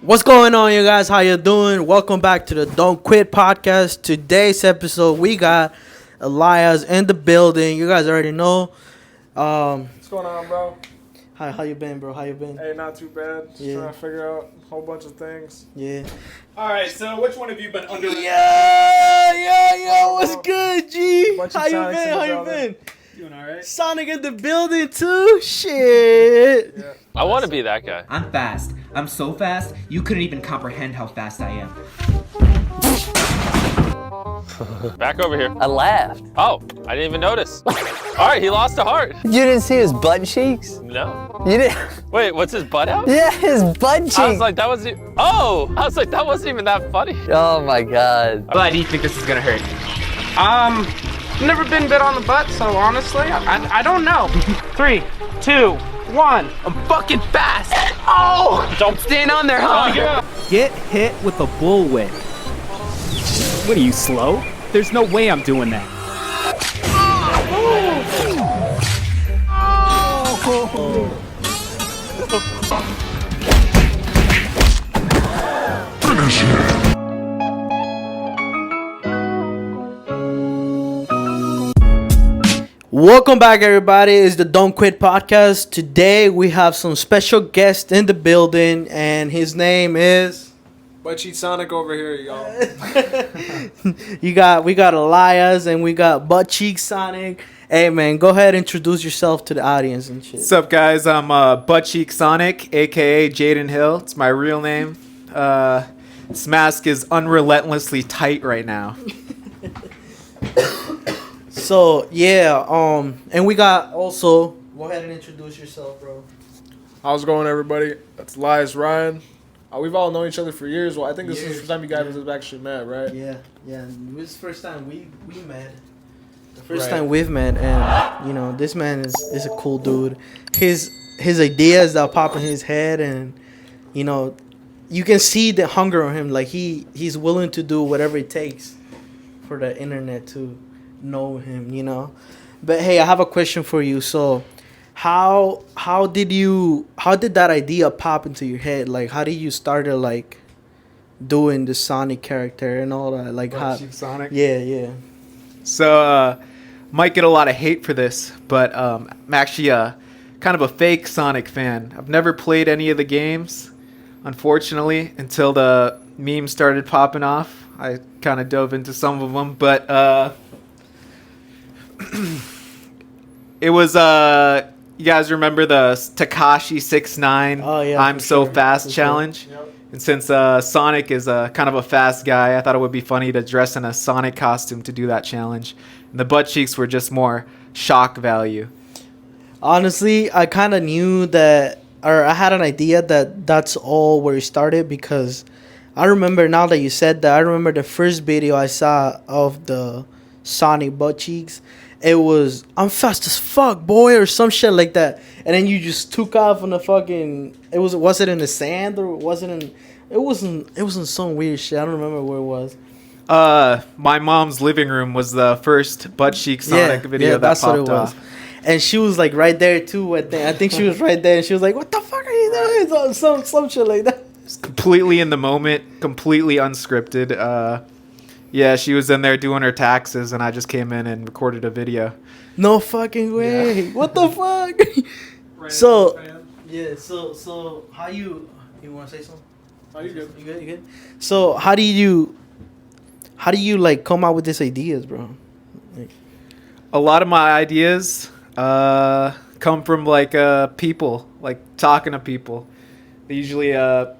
What's going on, you guys? How you doing? Welcome back to the Don't Quit podcast. Today's episode, we got Elias in the building. You guys already know. What's going on, bro? How you been, bro? How you been? Hey, not too bad. Just trying to figure out a whole bunch of things. Yeah. All right, so which one have you been under? Yeah. What's good, G? How you been? Doing all right. Sonic in the building too. Shit. Yeah. I want to be that guy. I'm fast. I'm so fast, you couldn't even comprehend how fast I am. Back over here. I laughed. Oh, I didn't even notice. All right, he lost a heart. You didn't see his butt cheeks? No. You didn't? Wait, what's his butt out? Yeah, his butt cheeks. I was like, that wasn't. Oh, I was like, that wasn't even that funny. Oh my god. But do you think this is gonna hurt? Never been bit on the butt, so honestly, I don't know. 3, 2, 1. I'm fucking fast. Oh! Don't stand on there, huh? Oh, yeah. Get hit with a bullwhip. What are you, slow? There's no way I'm doing that. Welcome back, everybody. It's the Don't Quit podcast. Today we have some special guest in the building, and his name is. Buttcheecks Sonic over here, y'all. We got Elias and we got Buttcheecks Sonic. Hey man, go ahead and introduce yourself to the audience and shit. What's up, guys? I'm Buttcheecks Sonic, aka JAYDEN Hill. It's my real name. This mask is unrelentlessly tight right now. So yeah, and we got also. Go ahead and introduce yourself, bro. How's it going, everybody? That's Elias Ryan. We've all known each other for years. Well, I think this is the first time you guys have actually met, right? Yeah. This is the first time we met. The first time we've met, and you know, this man is a cool dude. His ideas that pop in his head, and you know, you can see the hunger on him. Like he's willing to do whatever it takes for the internet to know him, you know. But hey, I have a question for you. So how did that idea pop into your head? Like, how did you start like doing the Sonic character and all that? Like, Buttcheecks Sonic? Yeah. So, might get a lot of hate for this, but I'm actually kind of a fake Sonic fan. I've never played any of the games, unfortunately, until the memes started popping off. I kind of dove into some of them, but it was you guys remember the Tekashi 6ix9ine I'm so fast challenge? Yep. And since Sonic is kind of a fast guy, I thought it would be funny to dress in a Sonic costume to do that challenge. And the butt cheeks were just more shock value. Honestly, I kind of knew that, or I had an idea that that's all where it started, because I remember, now that you said that, I remember the first video I saw of the Sonic butt cheeks. It was, I'm fast as fuck, boy, or some shit like that. And then you just took off on the fucking, was it in the sand, or was it in, it wasn't some weird shit. I don't remember where it was. My mom's living room was the first Buttcheecks Sonic video that popped off. And she was like right there too. I think she was right there, and she was like, "What the fuck are you doing?" Some shit like that. It's completely in the moment, completely unscripted. Yeah, she was in there doing her taxes, and I just came in and recorded a video. No fucking way. Yeah. What the fuck? So how you want to say something? Oh, you good? You good? So how do you like come out with these ideas, bro? Like, a lot of my ideas come from like people, like talking to people. They usually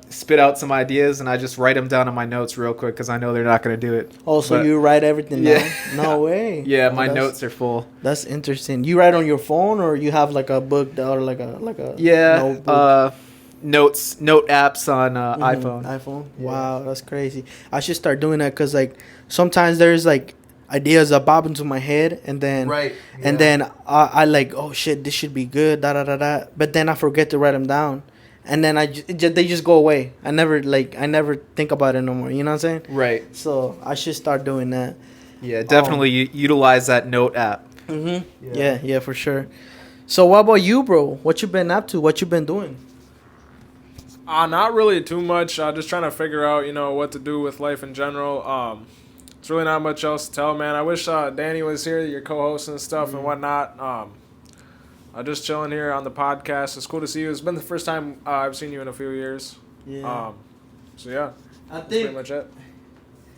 spit out some ideas, and I just write them down in my notes real quick because I know they're not going to do it. Oh, so you write everything down? No way. Yeah, my notes are full. That's interesting. You write on your phone, or you have like a book or like a notebook? Note apps on iPhone. Yeah. Wow, that's crazy. I should start doing that, because like sometimes there's like ideas that pop into my head, and then and then I like, oh shit, this should be good, but then I forget to write them down. And then they just go away. I never think about it no more. You know what I'm saying? Right. So I should start doing that. Yeah, definitely utilize that note app. Mm-hmm. Yeah, for sure. So what about you, bro? What you been up to? What you been doing? Not really too much. Just trying to figure out, what to do with life in general. It's really not much else to tell, man. I wish Danny was here, your co-host and stuff and whatnot. Just chilling here on the podcast. It's cool to see you. It's been the first time I've seen you in a few years. Yeah. So yeah, I that's think pretty much it.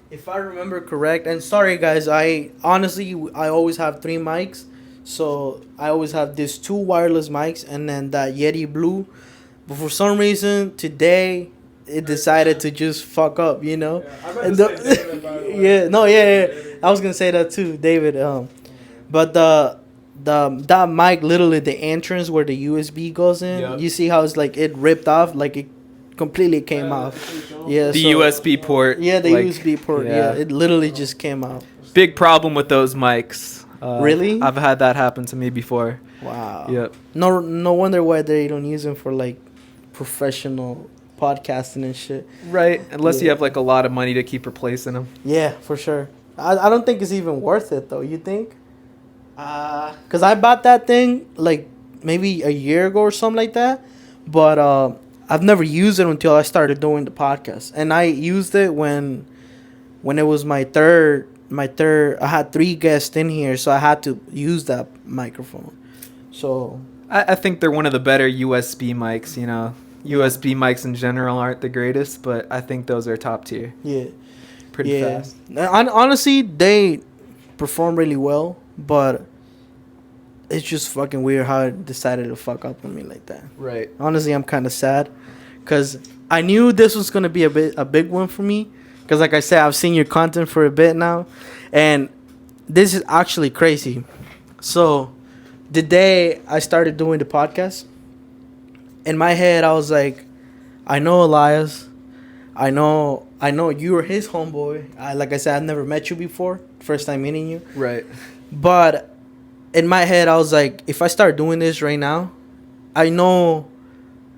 if I remember correct, and sorry guys, I always have 3 mics. So I always have these 2 wireless mics and then that Yeti Blue. But for some reason today it decided to just fuck up, Yeah, I And meant to say David, by the way. yeah. I was gonna say that too, David. But that mic, literally the entrance where the USB goes in. Yep. You see how it's like it ripped off, like it completely came off. Yeah, The so- USB port. Yeah, the like, USB port. Yeah, it literally just came out. Big problem with those mics. Really? I've had that happen to me before. Wow. Yep. No wonder why they don't use them for like professional podcasting and shit. Right. Unless you Yeah. have like a lot of money to keep replacing them. Yeah, for sure. I don't think it's even worth it though. You think? Cause I bought that thing like maybe a year ago or something like that, but I've never used it until I started doing the podcast, and I used it when it was my third. I had 3 guests in here, so I had to use that microphone. So I think they're one of the better USB mics, USB mics in general aren't the greatest, but I think those are top tier. yeah, Pretty fast. Honestly, they perform really well, but it's just fucking weird how it decided to fuck up on me like that. Right. Honestly, I'm kind of sad because I knew this was gonna be a big one for me. Because like I said, I've seen your content for a bit now, and this is actually crazy. So, the day I started doing the podcast, in my head I was like, I know Elias, I know you are his homeboy. Like I said, I've never met you before, first time meeting you. Right. But in my head, I was like, if I start doing this right now, I know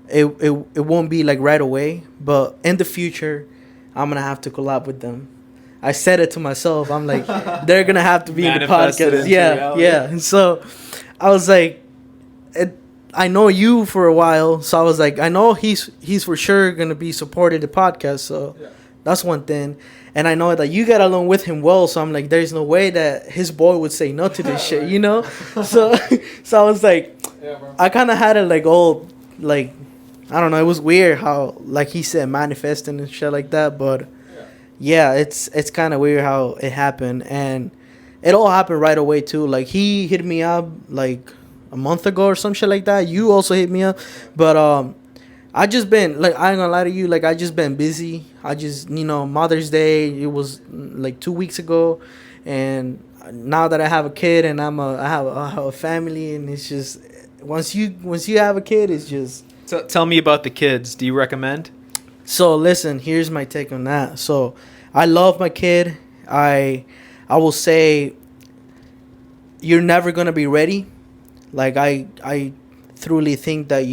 it won't be like right away, but in the future, I'm gonna have to collab with them. I said it to myself. I'm like, they're gonna have to be in the Manifested podcast. into Yeah, reality. yeah. And so I was like, I know you for a while, so I was like, I know he's for sure gonna be supporting the podcast. So that's one thing. And I know that you get along with him well, so I'm like, there's no way that his boy would say no to this shit, So I was like, I kind of had it like all like, I don't know, it was weird how like he said manifesting and shit like that, but yeah, it's kind of weird how it happened, and it all happened right away too. Like he hit me up like a month ago or some shit like that. You also hit me up, but I just been like, I ain't gonna lie to you, like I just been busy. I just Mother's Day, it was like 2 weeks ago, and now that I have a kid and I have a family, and it's just once you have a kid, it's just. So tell me about the kids. Do you recommend? So listen, here's my take on that. So I love my kid. I will say you're never gonna be ready. Like I truly think that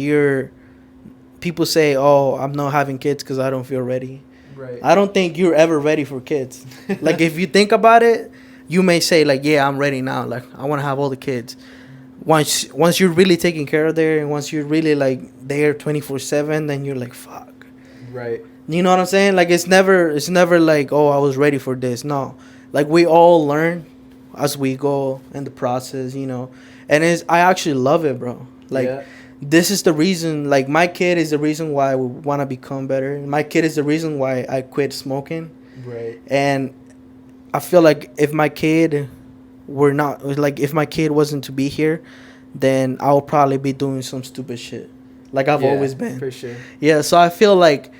people say, oh, I'm not having kids because I don't feel ready. Right. I don't think you're ever ready for kids. Like if you think about it, you may say like, yeah, I'm ready now. Like I want to have all the kids. Once you're really taking care of them, and once you're really like there 24/7, then you're like, fuck. Right. You know what I'm saying? Like it's never like, oh, I was ready for this. No, like we all learn as we go in the process, and I actually love it, bro. Like this is the reason. Like my kid is the reason why I want to become better. My kid is the reason why I quit smoking. Right. And I feel like if my kid if my kid wasn't to be here, then I'll probably be doing some stupid shit, like I've always been. For sure. Yeah, so I feel like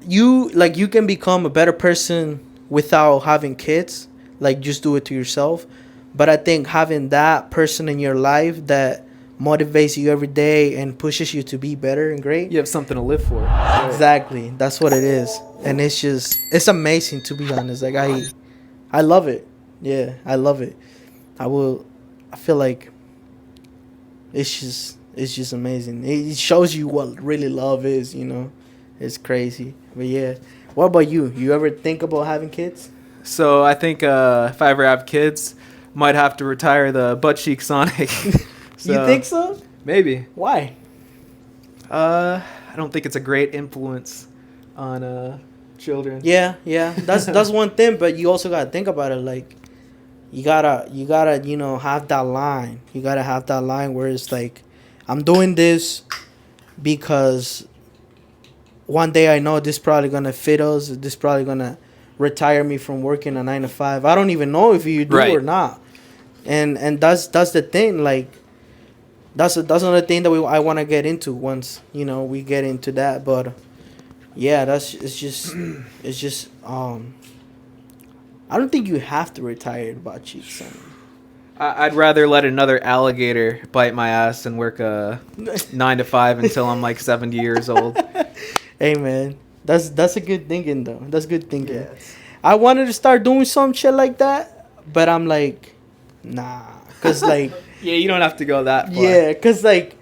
you can become a better person without having kids. Like just do it to yourself. But I think having that person in your life that motivates you every day and pushes you to be better and great. You have something to live for. Exactly. That's what it is. And it's amazing, to be honest. Like I love it. Yeah, I love it. I feel like it's just amazing. It shows you what really love is, It's crazy. But yeah. What about you? You ever think about having kids? So I think if I ever have kids, might have to retire the Buttcheecks Sonic. You think so? Maybe. Why? I don't think it's a great influence on children. Yeah, that's one thing, but you also gotta think about it. Like, you gotta have that line. You gotta have that line where it's like, I'm doing this because one day I know this probably gonna fit us. This probably gonna retire me from working a 9 to 5. I don't even know if you do or not. And that's the thing. Like, that's another thing that I want to get into once we get into that. But yeah, it's just I don't think you have to retire Buttcheecks. I'd rather let another alligator bite my ass than work a 9 to 5 until I'm like 70 years old. Hey man, that's a good thinking though. That's good thinking. Yes. I wanted to start doing some shit like that, but I'm like, nah, cause like yeah, you don't have to go that far. Yeah, cause like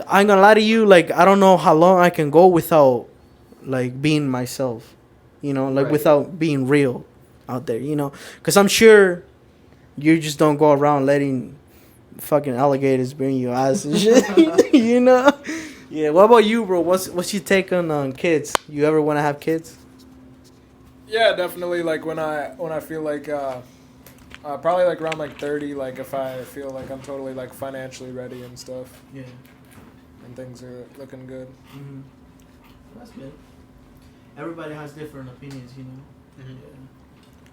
I ain't gonna lie to you, like I don't know how long I can go without like being myself, without being real out there, cause I'm sure you just don't go around letting fucking alligators bring you ass and shit, Yeah, what about you, bro? What's your take on kids? You ever want to have kids? Yeah, definitely. Like when I feel like probably like around like 30, like if I feel like I'm totally like financially ready and stuff. Yeah. And things are looking good. Mm-hmm. That's good. Everybody has different opinions, Mm-hmm. Yeah.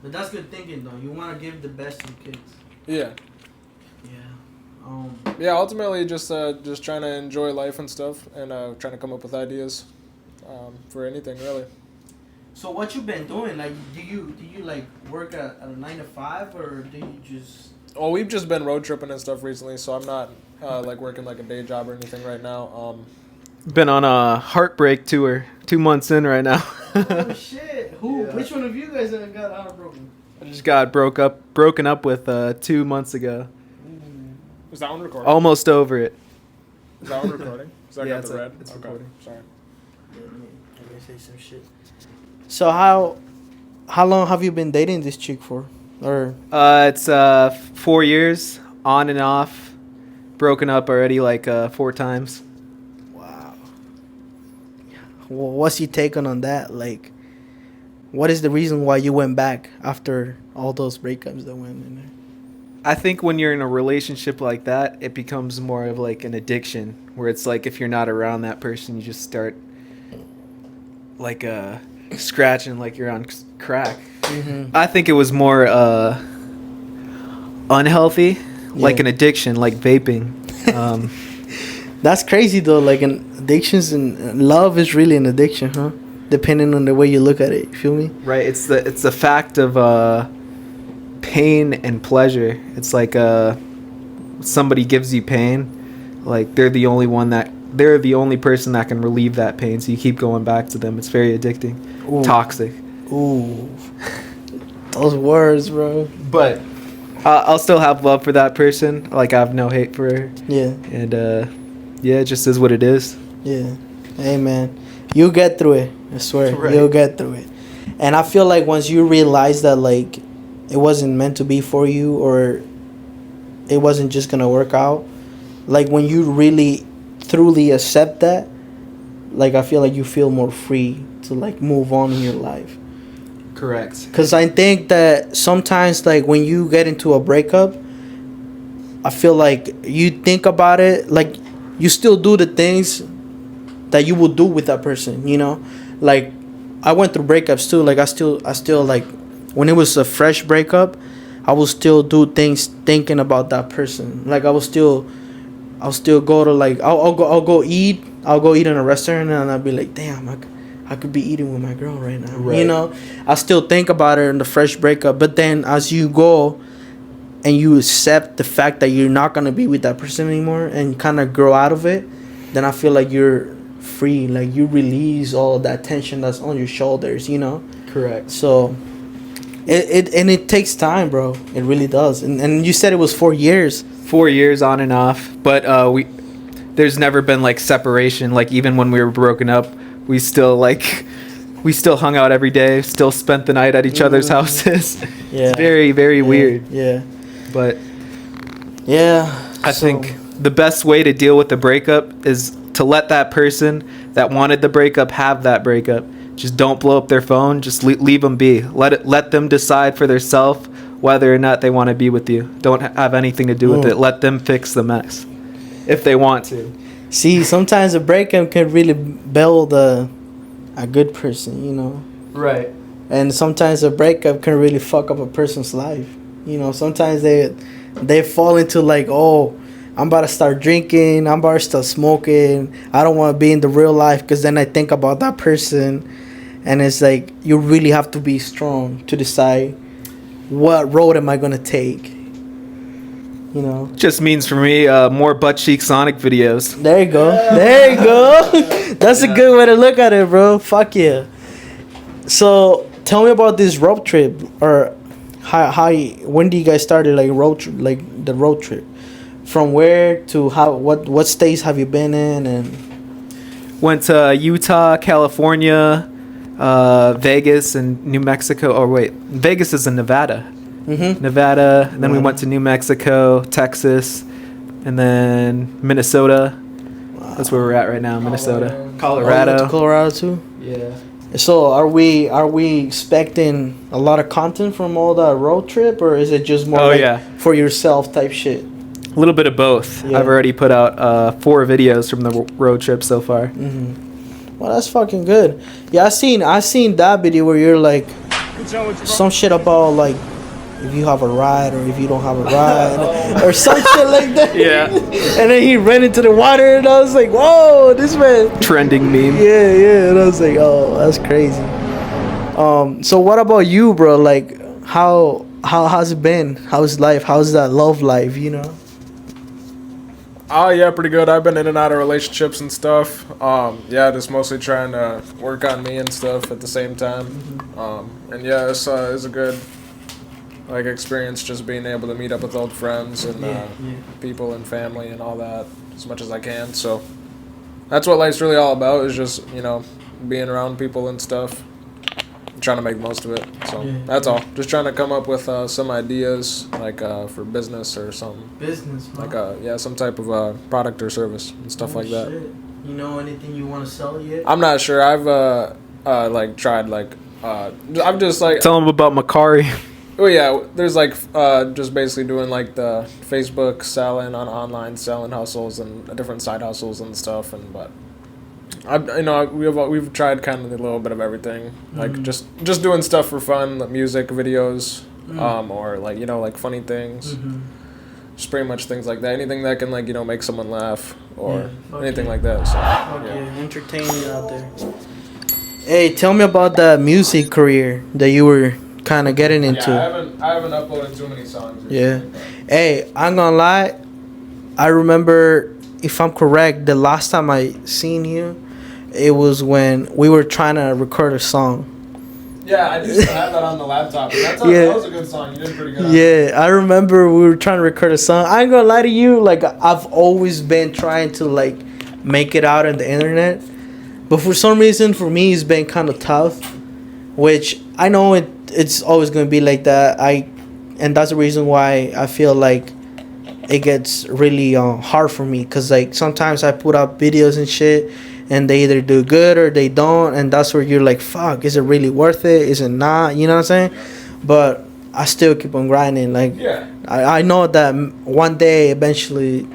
But that's good thinking, though. You want to give the best to kids. Yeah. Yeah. Yeah, ultimately just trying to enjoy life and stuff, and trying to come up with ideas for anything really. So what you been doing? Like, do you like work at a 9 to 5, or do you just? Oh, we've just been road tripping and stuff recently, so I'm not like working like a day job or anything right now. Been on a heartbreak tour. 2 months in right now. Oh shit! Who? Yeah. Which one of you guys got heartbroken? I just got broken up with 2 months ago. Is that one recording? Almost over it. Is that one recording? Is that yeah, got the red? It's okay. recording. Sorry. Yeah, I'm gonna say some shit. So how long have you been dating this chick for? Or it's 4 years on and off. Broken up already like 4 times. Wow. Well, what's your take on that? Like, what is the reason why you went back after all those breakups that went in there? I think when you're in a relationship like that, it becomes more of like an addiction, where it's like if you're not around that person, you just start like scratching like you're on crack. Mm-hmm. I think it was more unhealthy, like an addiction, like vaping. That's crazy though. Like addictions and love is really an addiction, huh? Depending on the way you look at it. You feel me? Right. It's the fact of pain and pleasure. It's like somebody gives you pain, like they're the only person that can relieve that pain, so you keep going back to them. It's very addicting. Ooh. Toxic. Ooh. Those words, bro. But I'll still have love for that person. Like, I have no hate for her. Yeah. And yeah, it just is what it is. Yeah. Hey man, you'll get through it. I swear. Right. You'll get through it. And I feel like once you realize that like it wasn't meant to be for you, or it wasn't just gonna work out, like when you really truly accept that, like I feel like you feel more free to like move on in your life. Correct. Because I think that sometimes like when you get into a breakup, I feel like you think about it, like you still do the things that you would do with that person, like I went through breakups too. Like I still like, when it was a fresh breakup, I will still do things thinking about that person. Like I'll still go to like I'll go eat in a restaurant, and I'll be like, damn, I could be eating with my girl right now. Right. I still think about her in the fresh breakup. But then as you go and you accept the fact that you're not gonna be with that person anymore and kind of grow out of it, then I feel like you're free. Like you release all of that tension that's on your shoulders. Correct. So. It takes time, bro. It really does. And you said it was 4 years. 4 years on and off. But there's never been like separation. Like even when we were broken up, we still hung out every day. Still spent the night at each other's houses. Yeah. It's very, very weird. Yeah. But yeah, I think the best way to deal with the breakup is to let that person that wanted the breakup have that breakup. Just don't blow up their phone. Just leave them be. Let them decide for themselves whether or not they want to be with you. Don't have anything to do with it. Let them fix the mess if they want to. See, sometimes a breakup can really build a good person, you know. Right. And sometimes a breakup can really fuck up a person's life. You know, sometimes they fall into like, oh, I'm about to start drinking, I'm about to start smoking, I don't want to be in the real life because then I think about that person. And it's like, you really have to be strong to decide what road am I going to take. You know? Just means for me, more Buttcheecks Sonic videos. There you go. There you go. That's a good way to look at it, bro. Fuck yeah. So tell me about this road trip, or when do you guys started like the road trip? From where to how? What states have you been in? And went to Utah, California, Vegas, and New Mexico. Oh wait, Vegas is in Nevada. Mm-hmm. Nevada. And then we went to New Mexico, Texas, and then Minnesota. Wow. That's where we're at right now, Minnesota. Colorado. Colorado too. Yeah. So are we expecting a lot of content from all that road trip, or is it just more for yourself type shit? A little bit of both. Yeah. I've already put out 4 videos from the road trip so far. Mm-hmm. Well, that's fucking good. Yeah, I seen that video where you're like some shit about like if you have a ride or if you don't have a ride or some shit like that. Yeah. And then he ran into the water and I was like, whoa, this man. Trending meme. Yeah. And I was like, oh, that's crazy. So what about you, bro? Like, how's it been? How's life? How's that love life, you know? Oh, yeah, pretty good. I've been in and out of relationships and stuff. Yeah, just mostly trying to work on me and stuff at the same time. Mm-hmm. And yeah, it's a good like experience just being able to meet up with old friends and people and family and all that as much as I can. So that's what life's really all about, is just, you know, being around people and stuff. Trying to make the most of it. So that's all. Just trying to come up with some ideas like for business or something. Business, huh? Like some type of product or service and stuff like that. Shit. You know anything you want to sell yet? I'm not sure. I've like tried like I'm just like tell them about Macari. Oh yeah, there's like just basically doing like the Facebook selling on online selling hustles and different side hustles and stuff, and but we've tried kind of a little bit of everything, like just doing stuff for fun, like music videos, or like, you know, like funny things, just pretty much things like that. Anything that can, like, you know, make someone laugh or anything like that. So entertaining out there. Hey, tell me about that music career that you were kind of getting into. Yeah, I haven't uploaded too many songs. Yeah. Hey, I'm gonna lie. I remember, if I'm correct, the last time I seen you, it was when we were trying to record a song. Yeah, I do still have that on the laptop. That was a good song. You did pretty good. Yeah, I remember we were trying to record a song. I ain't gonna lie to you, like, I've always been trying to like make it out on the internet, but for some reason, for me, it's been kind of tough. Which I know it's always gonna be like that. And that's the reason why I feel like it gets really hard for me, because like sometimes I put out videos and shit and they either do good or they don't, and that's where you're like, fuck, is it really worth it, is it not, you know what I'm saying? But I still keep on grinding. Like, I know that one day eventually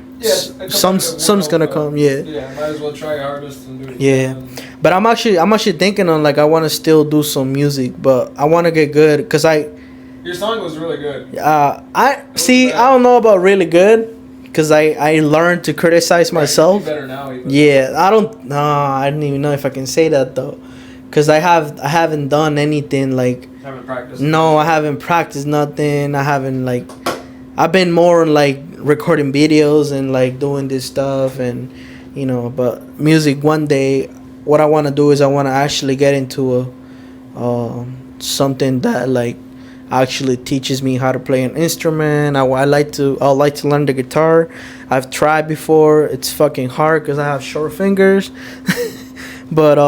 some's gonna come. Might as well try hardest and do it. But I'm actually thinking on, like, I want to still do some music, but I want to get good, because your song was really good. I don't know about really good, because I learned to criticize myself. Better now, even. Yeah, I don't even know if I can say that though, because I haven't done anything like. Haven't practiced. No, I haven't practiced nothing. I haven't, like, I've been more on like recording videos and like doing this stuff, and you know, but music one day. What I want to do is I want to actually get into something that like actually teaches me how to play an instrument. I'd like to learn the guitar. I've tried before. It's fucking hard because I have short fingers. But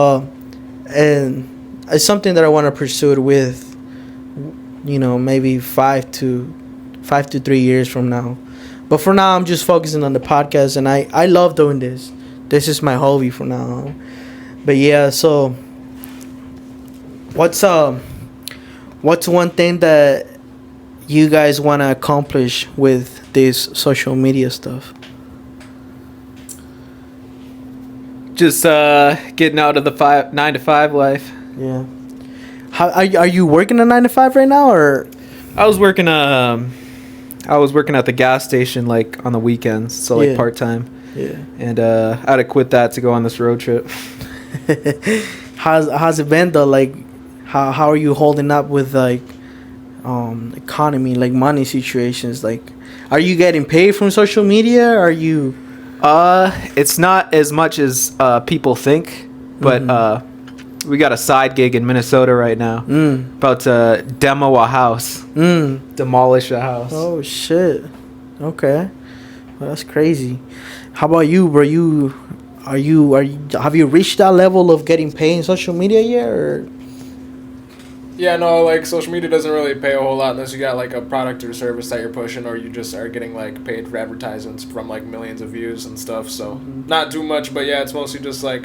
and it's something that I want to pursue it with, you know, maybe 5 to 3 years from now. But for now, I'm just focusing on the podcast, and I love doing this. This is my hobby for now. But yeah, so what's one thing that you guys want to accomplish with this social media stuff? Just getting out of the 9 to 5 life. Yeah. How are you working a 9 to 5 right now, or? I was working at the gas station like on the weekends, so like Yeah. part time. Yeah. And I had to quit that to go on this road trip. How's it been though? Like, how are you holding up with like economy, like money situations? Like, are you getting paid from social media? Are you? It's not as much as people think, but we got a side gig in Minnesota right now. About to demo a house. Demolish a house. Oh shit. Okay. Well, that's crazy. How about you, bro? Have you reached that level of getting paid in social media yet, or? Yeah, no, like social media doesn't really pay a whole lot unless you got like a product or service that you're pushing, or you just are getting like paid for advertisements from like millions of views and stuff. So not too much, but yeah, it's mostly just like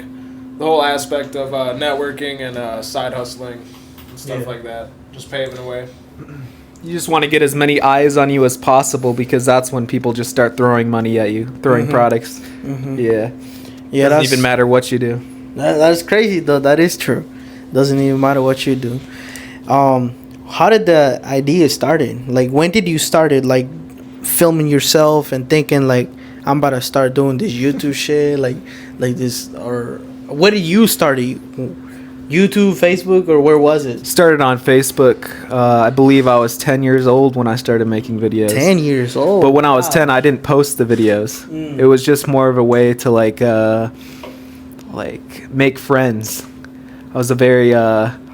the whole aspect of networking and side hustling and stuff like that. Just paving away. You just want to get as many eyes on you as possible, because that's when people just start throwing money at you, throwing products. Yeah. Yeah, Doesn't even matter what you do. That's crazy though. That is true. Doesn't even matter what you do. How did the idea started? Like, when did you started like filming yourself and thinking like, I'm about to start doing this YouTube shit, like this? Or what did you start? YouTube, Facebook, or where was it? Started on Facebook. I believe I was 10 years old when I started making videos. 10 years old. But when I was 10, I didn't post the videos. It was just more of a way to like make friends. I was a very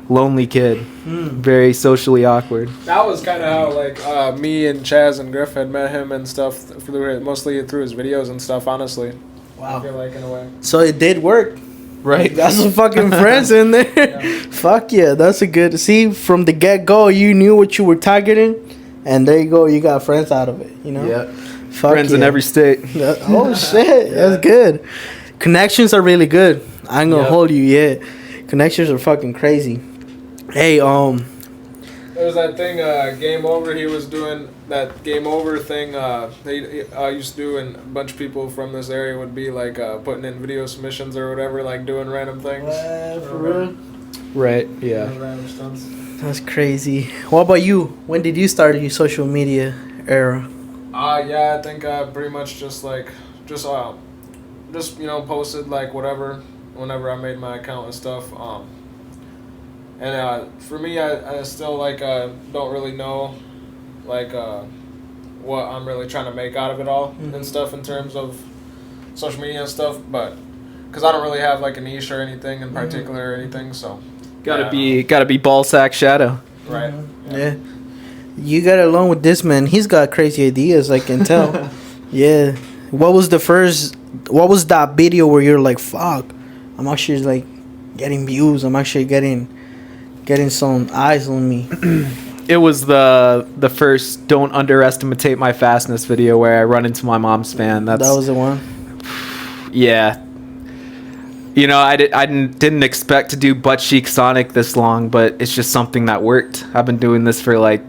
lonely kid, very socially awkward. That was kind of how like me and Chaz and Griff had met him and stuff, mostly through his videos and stuff. Honestly, Wow. I feel like in a way. So it did work. Right. Got some fucking friends in there. Fuck yeah, that's a good. See, from the get go, you knew what you were targeting, and there you go, you got friends out of it. You know. Yeah. Fuck Friends in every state. Oh shit, that's good. Connections are really good. I ain't gonna hold you yet. Connections are fucking crazy. Hey, There was that thing, Game Over. He was doing that Game Over thing. They used to do, and a bunch of people from this area would be like putting in video submissions or whatever, like doing random things. for real? Right. Yeah. Random stunts. That's crazy. What about you? When did you start your social media era? Yeah, I think pretty much just posted like whatever whenever I made my account and stuff. And for me, I still like don't really know like what I'm really trying to make out of it all and stuff in terms of social media and stuff, but because I don't really have like a niche or anything in particular or anything, so Gotta be ball sack shadow. right. Yeah. You got along with this man. He's got crazy ideas, I can tell. Yeah. What was that video where you're like, fuck, I'm actually like getting views. I'm actually getting some eyes on me. It was the first "Don't Underestimate My Fastness" video where I run into my mom's fan. That was the one. Yeah. You know, I didn't expect to do Buttcheecks Sonic this long, but it's just something that worked. I've been doing this for like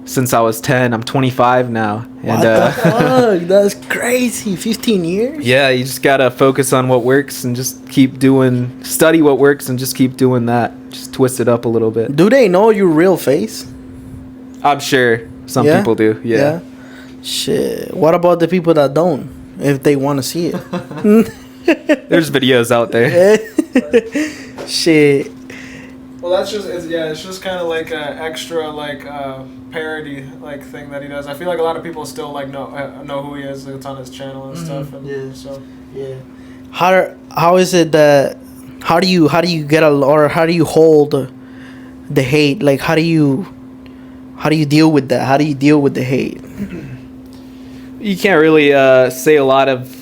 since I was 10. I'm 25 now. And What the fuck? That's crazy. 15 years? yeah, you just gotta focus on what works and just study what works and just keep doing that. Just twist it up a little bit. Do they know your real face? I'm sure some Yeah? people do. Yeah. Shit. What about the people that don't? If they want to see it. There's videos out there. Shit. Well, it's just kind of like a extra like parody like thing that he does. I feel like a lot of people still like know who he is. It's on his channel and stuff. And yeah. So Yeah. How is it that how do you get or how do you hold the hate? Like how do you deal with that? How do you deal with the hate? You can't really say a lot of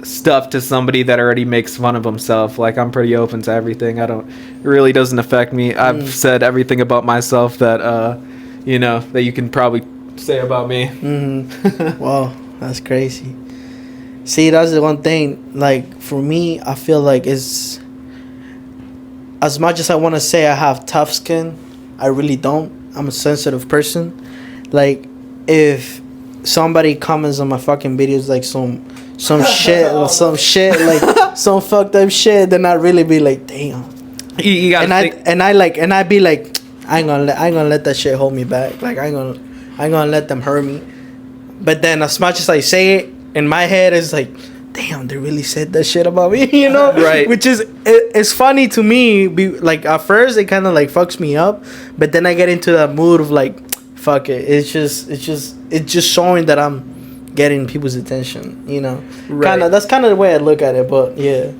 stuff to somebody that already makes fun of himself. Like, I'm pretty open to everything. It really doesn't affect me. I've said everything about myself that that you can probably say about me. Wow, that's crazy. See, that's the one thing. Like for me, I feel like it's as much as I want to say I have tough skin, I really don't. I'm a sensitive person. Like if somebody comments on my fucking videos like some shit or some shit like some fucked up shit, then I really be like, damn. You gotta I'd be like, I ain't gonna let that shit hold me back. Like I ain't gonna let them hurt me. But then as much as I say it in my head, it's like, damn, they really said that shit about me, you know? Right. Which is it's funny to me. Like at first it kind of like fucks me up, but then I get into that mood of like, fuck it. It's just showing that I'm getting people's attention, you know? Right. That's kind of the way I look at it. But yeah.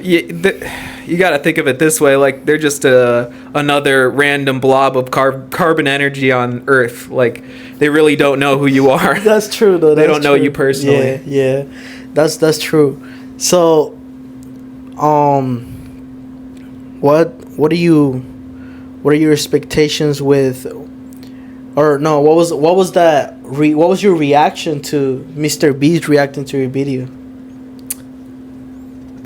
You got to think of it this way, like they're just another random blob of carbon energy on Earth. Like they really don't know who you are. That's true though. They don't know you personally. Yeah. That's true. So what are your expectations with, or no, what was your reaction to Mrbeast reacting to your video?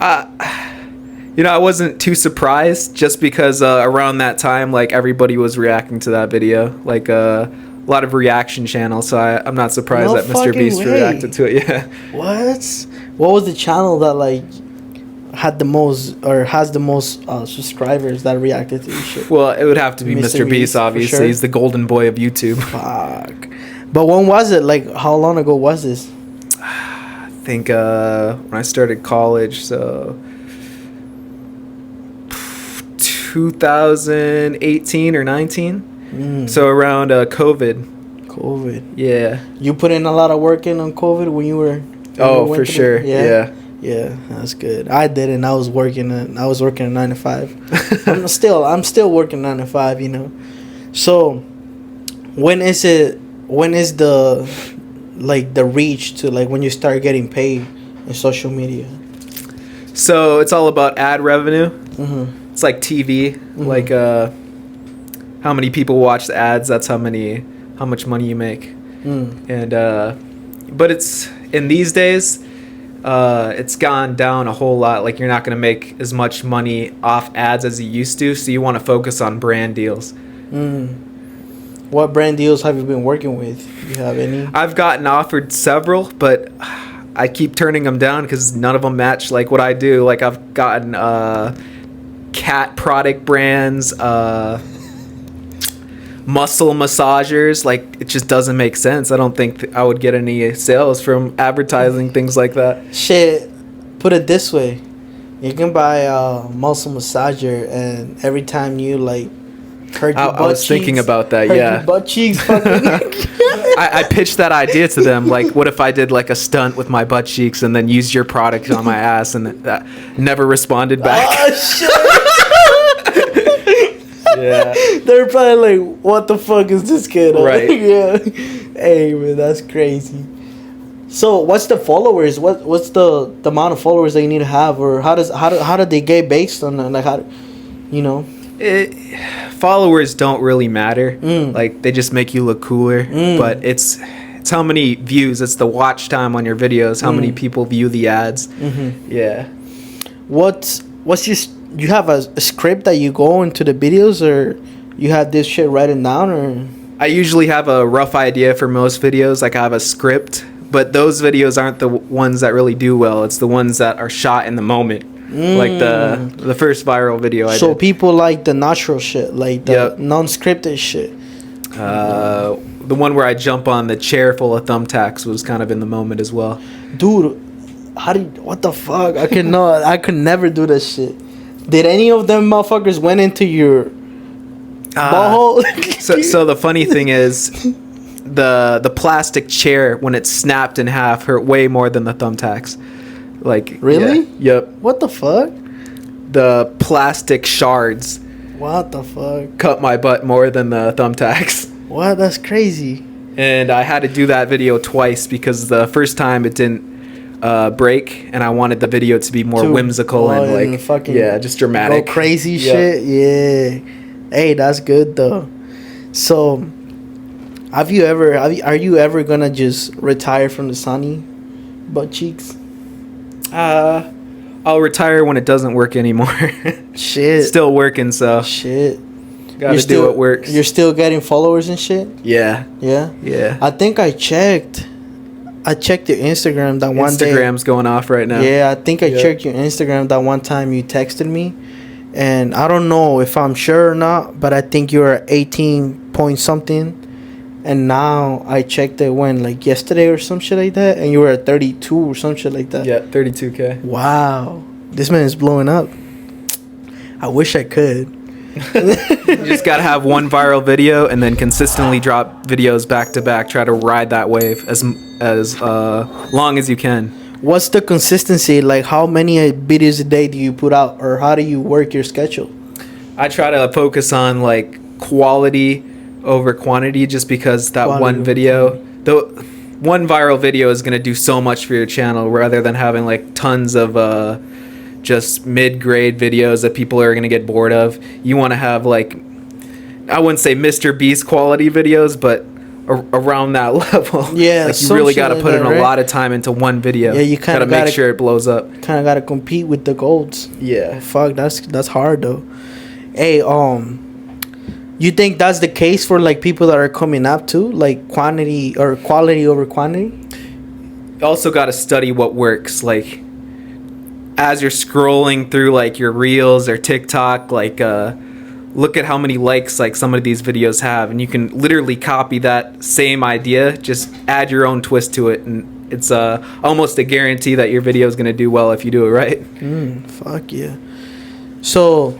I wasn't too surprised just because around that time, like everybody was reacting to that video, like a lot of reaction channels. So I'm not surprised that Mrbeast reacted to it. Yeah. What was the channel that like had the most or has the most subscribers that reacted to this shit? Well, it would have to be Mrbeast, obviously. Sure. He's the golden boy of YouTube. Fuck. But when was it? Like, how long ago was this? I think when I started college, so 2018 or 19. So around COVID. Yeah. You put in a lot of work on COVID when you were. For sure. Yeah. Yeah, that's good. I didn't. I was working a 9 to 5. I'm still working 9 to 5. You know. So, when is the reach to like when you start getting paid in social media? So it's all about ad revenue. Mm-hmm. It's like TV. Mm-hmm. Like how many people watch the ads? That's how much money you make. And but it's in these days. It's gone down a whole lot. Like you're not going to make as much money off ads as you used to, so you want to focus on brand deals. What brand deals have you been working with? Do you have any? I've gotten offered several, but I keep turning them down because none of them match like what I do. Like I've gotten cat product brands, muscle massagers. Like it just doesn't make sense. I don't think I would get any sales from advertising things like that. Shit, put it this way, you can buy a muscle massager and every time you like hurt your butt cheeks. I was thinking about that. Yeah, butt cheeks fucking I pitched that idea to them, like what if I did like a stunt with my butt cheeks and then used your product on my ass, and that never responded back. Oh shit. Yeah. They're probably like, what the fuck is this kid? Right. Yeah. Hey man, that's crazy. So what's the followers? What's the amount of followers that you need to have, or how do they get based on that? Like how, you know? Followers don't really matter. Like they just make you look cooler. But it's how many views. It's the watch time on your videos. How many people view the ads. Yeah. What's your? You have a script that you go into the videos, or you have this shit written down, or? I usually have a rough idea for most videos. Like I have a script, but those videos aren't the ones that really do well. It's the ones that are shot in the moment. Like the first viral video I did. So people like the natural shit, like the non-scripted shit. The one where I jump on the chair full of thumbtacks was kind of in the moment as well. Dude, what the fuck? I could never do that shit. Did any of them motherfuckers went into your butthole? so the funny thing is, the plastic chair when it snapped in half hurt way more than the thumbtacks. Like really? Yeah, yep. What the fuck? The plastic shards. What the fuck? Cut my butt more than the thumbtacks. What? That's crazy. And I had to do that video twice because the first time it didn't break, and I wanted the video to be more whimsical and like fucking just dramatic. Go crazy shit. Yeah. Hey, that's good though. So, are you ever gonna just retire from the sunny? Buttcheecks. I'll retire when it doesn't work anymore. Shit. Still working, so Shit. gotta do what works. You're still getting followers and shit? Yeah. Yeah? Yeah. I think I checked your Instagram that one day. Instagram's going off right now. Yeah, I think I checked your Instagram that one time you texted me. And I don't know if I'm sure or not, but I think you were at 18 point something. And now I checked it when, like, yesterday or some shit like that. And you were at 32 or some shit like that. Yeah, 32K. Wow. This man is blowing up. I wish I could. You just gotta have one viral video and then consistently drop videos back to back. Try to ride that wave as long as you can. What's the consistency? Like, how many videos a day do you put out, or how do you work your schedule? I try to focus on like quality over quantity, just because that Quality one over video, the one viral video is gonna do so much for your channel, rather than having like tons of just mid-grade videos that people are gonna get bored of. You want to have, like, I wouldn't say Mrbeast quality videos, but around that level. Yeah, like you some really shit got to like put that, in a right? lot of time into one video. Yeah, you kinda gotta make gotta- sure it blows up. Kind of got to compete with the golds. Yeah. Fuck, that's hard though. Hey, you think that's the case for like people that are coming up too, like quantity or quality over quantity? You also got to study what works. Like, as you're scrolling through like your reels or TikTok, like look at how many likes like some of these videos have, and you can literally copy that same idea, just add your own twist to it, and it's almost a guarantee that your video is going to do well if you do it right. Fuck yeah. So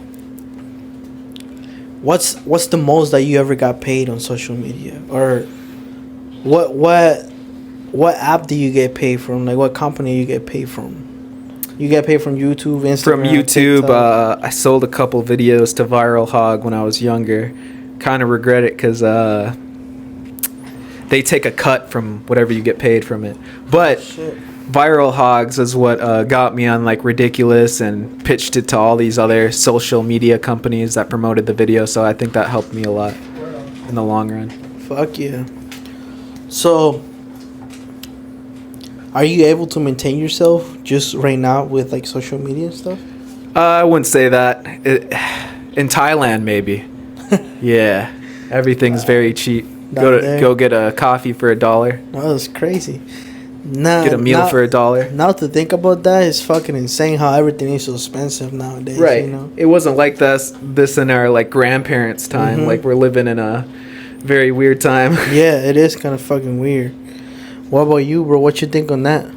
what's the most that you ever got paid on social media, or what app do you get paid from? Like, what company you get paid from? You get paid from YouTube, Instagram? From YouTube, TikTok? I sold a couple videos to Viral Hog when I was younger. Kind of regret it because they take a cut from whatever you get paid from it. But Viral Hogs is what got me on like Ridiculous and pitched it to all these other social media companies that promoted the video. So I think that helped me a lot in the long run. Fuck yeah. So, are you able to maintain yourself just right now with like social media and stuff? I wouldn't say that. In Thailand, maybe. Yeah, everything's very cheap. Go get a coffee for $1. No, that's crazy. Nah, Get a meal for $1. Now to think about that, it's fucking insane how everything is so expensive nowadays. Right. You know? It wasn't like this in our like grandparents' time. Like, we're living in a very weird time. Yeah, it is kind of fucking weird. What about you, bro? What you think on that?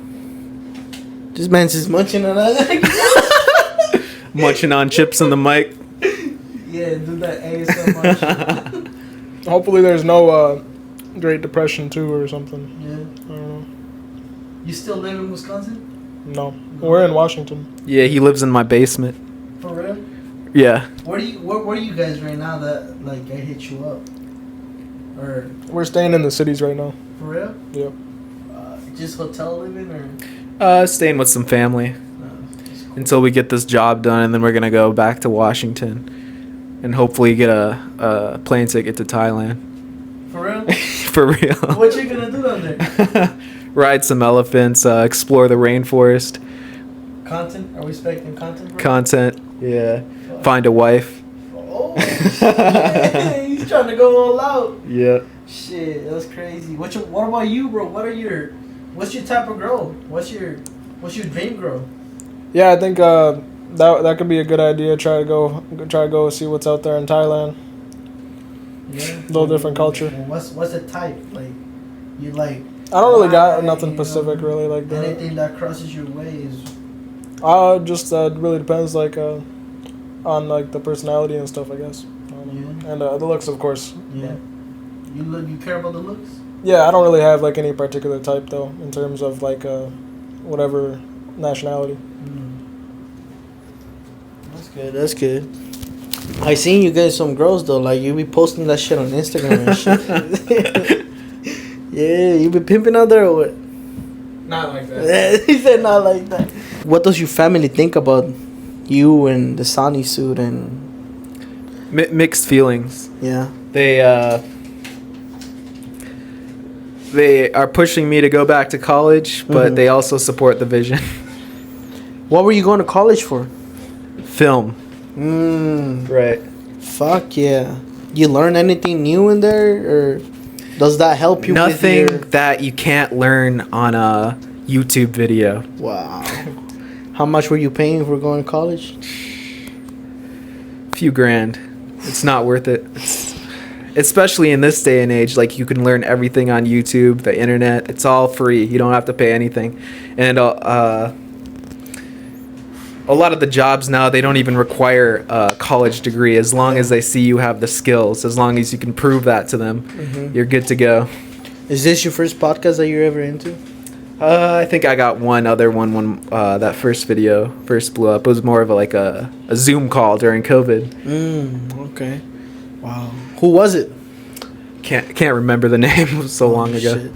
This man's just munching on that. Munching on chips in the mic. Yeah, do that ASMR. Hopefully there's no Great Depression too or something. Yeah. I don't know. You still live in Wisconsin? No. We're in Washington. Yeah, he lives in my basement. For real? Yeah. Where are you guys right now that like I hit you up? Or We're staying in the cities right now. for real? Yep. Just hotel living or? Staying with some family until we get this job done, and then we're gonna go back to Washington and hopefully get a plane ticket to Thailand. For real? For real. What you gonna do down there? Ride some elephants, explore the rainforest. Content? Are we expecting content, bro? Content, yeah. Find a wife. Oh, shit. He's trying to go all out. Yeah. Shit, that's crazy. What about you, bro? What's your type of girl? What's your dream girl? Yeah, I think that could be a good idea. Try to go see what's out there in Thailand. Yeah. Little different culture. What's the type? Like, you like? I don't really got Why, nothing you know, really like that. Anything that crosses your way is. Just really depends on like the personality and stuff, I guess. And the looks, of course. Yeah. You care about the looks? Yeah, I don't really have like any particular type though in terms of like whatever nationality. That's good. I seen you get some girls though, like you be posting that shit on Instagram and shit. Yeah, you be pimping out there or what? Not like that. He said not like that. What does your family think about you and the Sani suit and Mixed feelings. yeah? They they are pushing me to go back to college, but they also support the vision. What were you going to college for? Film. Right. Fuck yeah. You learn anything new in there, or does that help you? Nothing with your... that you can't learn on a YouTube video. Wow. How much were you paying for going to college? Few grand. It's not worth it. Especially in this day and age, like, you can learn everything on YouTube, the internet. It's all free. You don't have to pay anything. And a lot of the jobs now, they don't even require a college degree. As long as they see you have the skills, as long as you can prove that to them, you're good to go. Is this your first podcast that you're ever into? I think I got one other one when that first video first blew up. It was more of a Zoom call during COVID. Okay. Wow. Who was it? Can't remember the name. It was so long ago. Shit.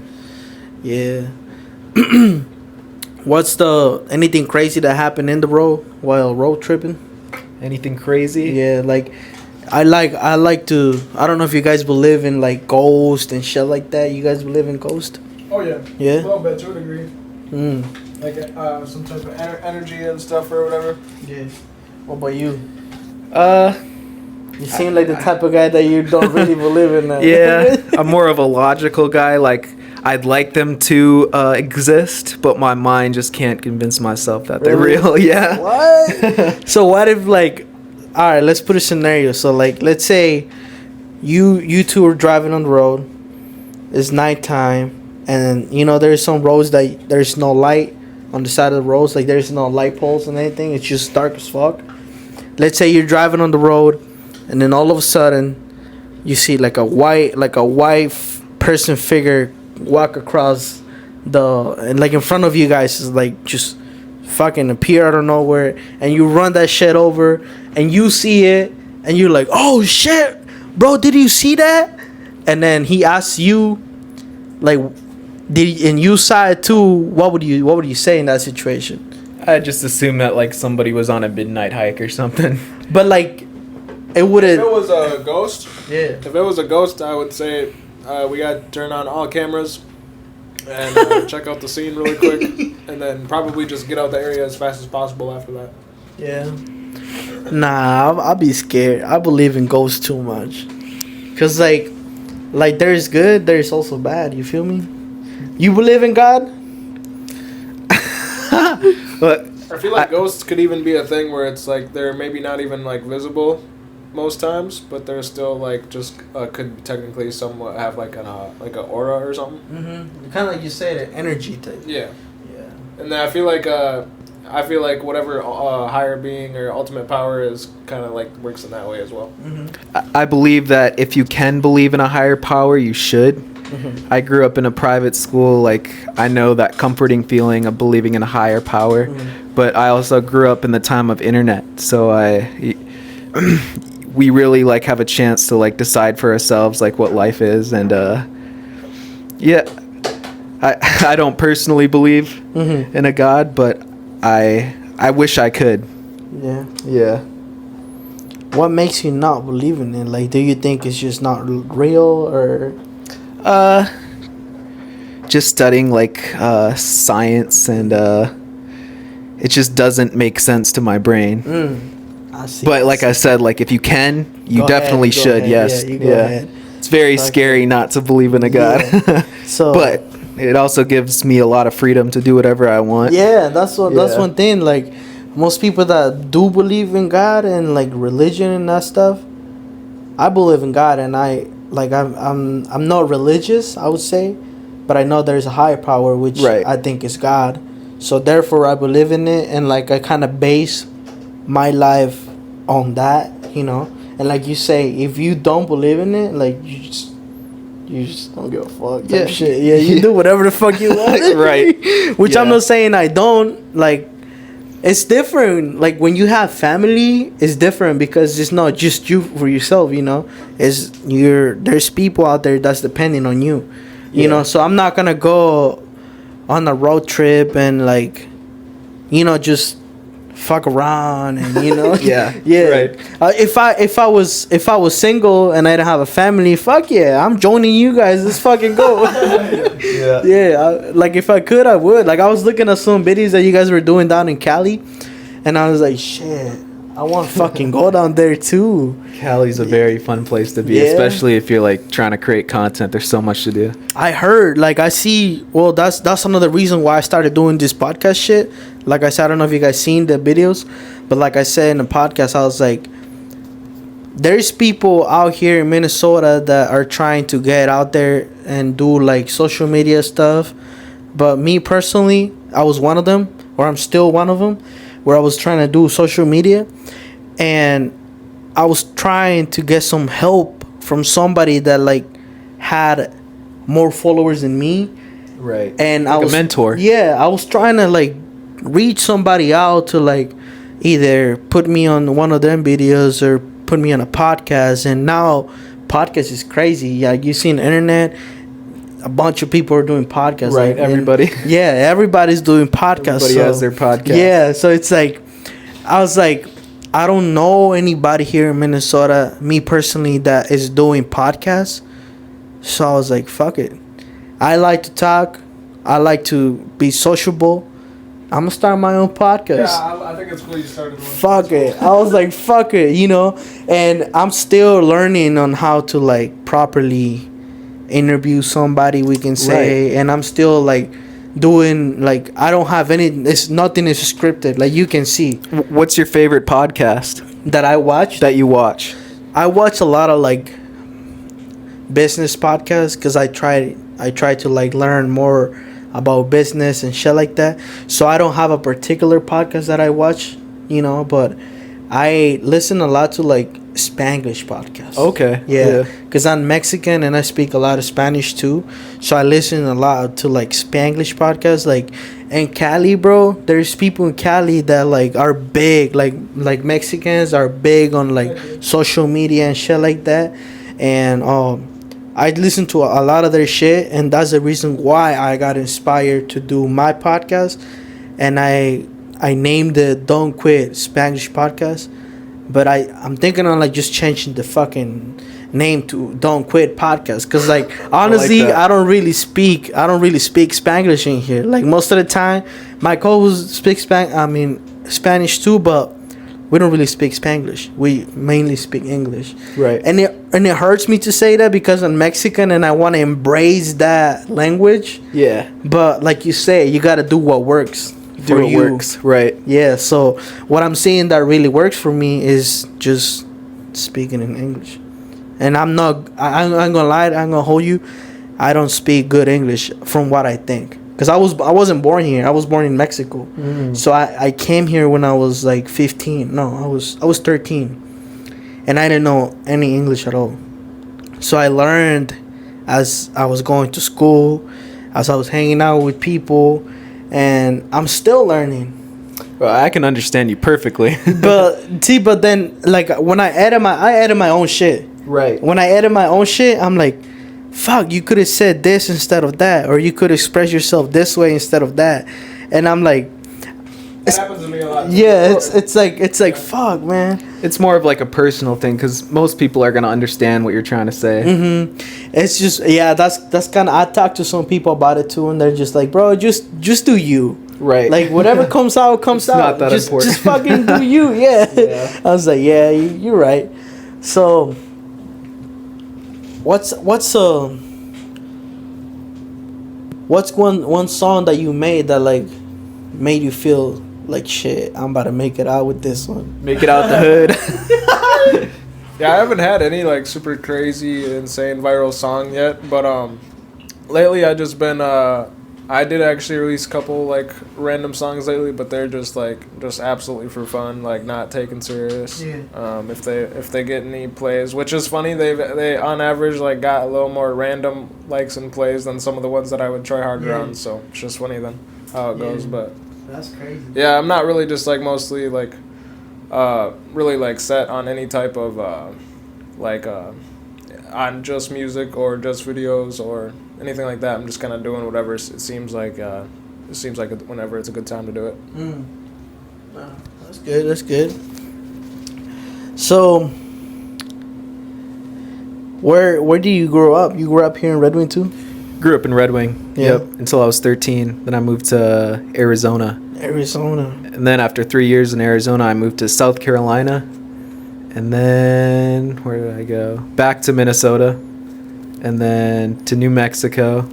Yeah. What's anything crazy that happened in the road while road tripping? Anything crazy? Yeah, like I like to. I don't know if you guys believe in like ghost and shit like that. You guys believe in ghost? Oh yeah. Yeah. A little bit to a degree. Like some type of energy and stuff or whatever. Yeah. What about you? You seem like the type of guy that you don't really believe in that. Yeah, I'm more of a logical guy. Like, I'd like them to exist, but my mind just can't convince myself that they're real. Yeah. What? So what if, like, all right, let's put a scenario. So like, let's say you two are driving on the road. It's nighttime, and you know there's some roads that there's no light on the side of the roads. Like there's no light poles and anything. It's just dark as fuck. Let's say you're driving on the road, and then all of a sudden, you see like a white person figure walk across and like in front of you guys is like just fucking appear out of nowhere, and you run that shit over, and you see it, and you're like, oh shit, bro, did you see that? And then he asks you, like, and you saw it too. What would you say in that situation? I just assume that like somebody was on a midnight hike or something. But like, it wouldn't. If it was a ghost, Yeah. If it was a ghost, I would say we got to turn on all cameras and check out the scene really quick, and then probably just get out the area as fast as possible after that. Yeah. Nah, I'll be scared. I believe in ghosts too much. Cause like there's good, there's also bad. You feel me? You believe in God? But I feel like ghosts could even be a thing where it's like they're maybe not even like visible most times, but they're still like just could technically somewhat have like an aura or something. Kind of like you said, an energy type. Yeah. Yeah. And then I feel like whatever higher being or ultimate power is kind of like works in that way as well. I believe that if you can believe in a higher power, you should. I grew up in a private school. Like, I know that comforting feeling of believing in a higher power, but I also grew up in the time of internet, so we really like have a chance to like decide for ourselves like what life is. And yeah, I don't personally believe in a God, but I wish I could. Yeah. What makes you not believe in it? Like, do you think it's just not real, or just studying like science, and it just doesn't make sense to my brain. I see. But like I said, like if you can, you Go definitely ahead, go should. ahead. Yes. Yeah, you go ahead. It's very scary not to believe in a God. Yeah. So, but it also gives me a lot of freedom to do whatever I want. yeah, that's one thing. Like, most people that do believe in God and like religion and that stuff, I believe in God, and I'm not religious, I would say, but I know there's a higher power, which I think is God. So therefore I believe in it, and like I kind of base my life on that, you know. And like you say, if you don't believe in it, like you just don't give a fuck type shit. Yeah, you do whatever the fuck you want. Right. Which I'm not saying I don't. Like, it's different. Like, when you have family, it's different because it's not just you for yourself, you know. There's people out there that's depending on you. You know, so I'm not gonna go on a road trip and like, you know, just fuck around and Yeah. Right. If I was single and I didn't have a family, fuck yeah, I'm joining you guys. Let's fucking go. Like if I could, I would. Like I was looking at some videos that you guys were doing down in Cali, and I was like, shit, I want to fucking go down there too. Cali's a very fun place to be, especially if you're like trying to create content. There's so much to do. I heard, like I see. Well, that's another reason why I started doing this podcast shit. Like I said, I don't know if you guys seen the videos, but like I said in the podcast, I was like, there's people out here in Minnesota that are trying to get out there and do like social media stuff. But me personally, I was one of them, or I'm still one of them, where I was trying to do social media, and I was trying to get some help from somebody that like had more followers than me. Right. And like I was a mentor. Yeah, I was trying to like reach somebody out to like either put me on one of them videos or put me on a podcast. And now podcast is crazy. Like you see on the internet, a bunch of people are doing podcasts. Right, like, everybody. Yeah, everybody's doing podcasts. Everybody has their podcast. Yeah, so it's like, I was like, I don't know anybody here in Minnesota, me personally, that is doing podcasts. So I was like, fuck it. I like to talk. I like to be sociable. I'm going to start my own podcast. Yeah, I think it's cool you started one. Fuck it. I was like, fuck it, And I'm still learning on how to, like, properly interview somebody, we can say. Right. And I'm still, like, doing, like, I don't have nothing is scripted. Like, you can see. What's your favorite podcast? That I watch? That you watch? I watch a lot of, like, business podcasts because I try to, like, learn more about business and shit like that. So I don't have a particular podcast that I watch, but I listen a lot to like Spanglish podcasts. Okay. Yeah. Because I'm Mexican and I speak a lot of Spanish too. So I listen a lot to like Spanglish podcasts. Like in Cali, bro, there's people in Cali that like are big, like Mexicans are big on like social media and shit like that. And I listen to a lot of their shit, and that's the reason why I got inspired to do my podcast. And I named it Don't Quit Spanglish Podcast. But I'm thinking on like just changing the fucking name to Don't Quit Podcast. Because like honestly, I don't really speak Spanglish in here. Like most of the time, my co-host speaks Spanish too, but we don't really speak Spanglish. We mainly speak English. Right. And it hurts me to say that because I'm Mexican and I want to embrace that language. Yeah. But like you say, you got to do what works. Do what works. Right. Yeah. So what I'm saying that really works for me is just speaking in English. And I'm ain't going to lie, I'm going to hold you. I don't speak good English from what I think. Because I wasn't born here. I was born in Mexico. So I came here when I was like 15. No, I was 13. And I didn't know any English at all. So I learned as I was going to school, as I was hanging out with people, and I'm still learning. Well, I can understand you perfectly. but then like when I edit my own shit. Right. When I edit my own shit, I'm like, fuck, you could have said this instead of that, or you could express yourself this way instead of that. And I'm like, that happens to me a lot. Yeah, it's like fuck, man. It's more of like a personal thing because most people are gonna understand what you're trying to say. It's just that's kind of, I talk to some people about it too, and they're just like, bro, just do you. Right. Like whatever comes out comes out. Not that important. Just fucking do you. Yeah. I was like, yeah, you're right. So what's one song that you made that like made you feel like shit, I'm about to make it out with this one? Make it out the hood. Yeah, I haven't had any like super crazy, insane viral song yet, but lately I just been I did actually release a couple like random songs lately, but they're just absolutely for fun, like not taken serious. Yeah. If they get any plays, which is funny, they on average like got a little more random likes and plays than some of the ones that I would try harder on. So it's just funny then how it goes. But that's crazy. Yeah, I'm not really just like mostly like really like set on any type of on just music or just videos or anything like that. I'm just kind of doing whatever it seems like whenever it's a good time to do it. That's good. That's good. So, where do you grow up? You grew up here in Red Wing too? Grew up in Red Wing. Yeah. Yep. Until I was 13. Then I moved to Arizona. Arizona. And then after 3 years in Arizona, I moved to South Carolina. And then where did I go? Back to Minnesota. And then to New Mexico.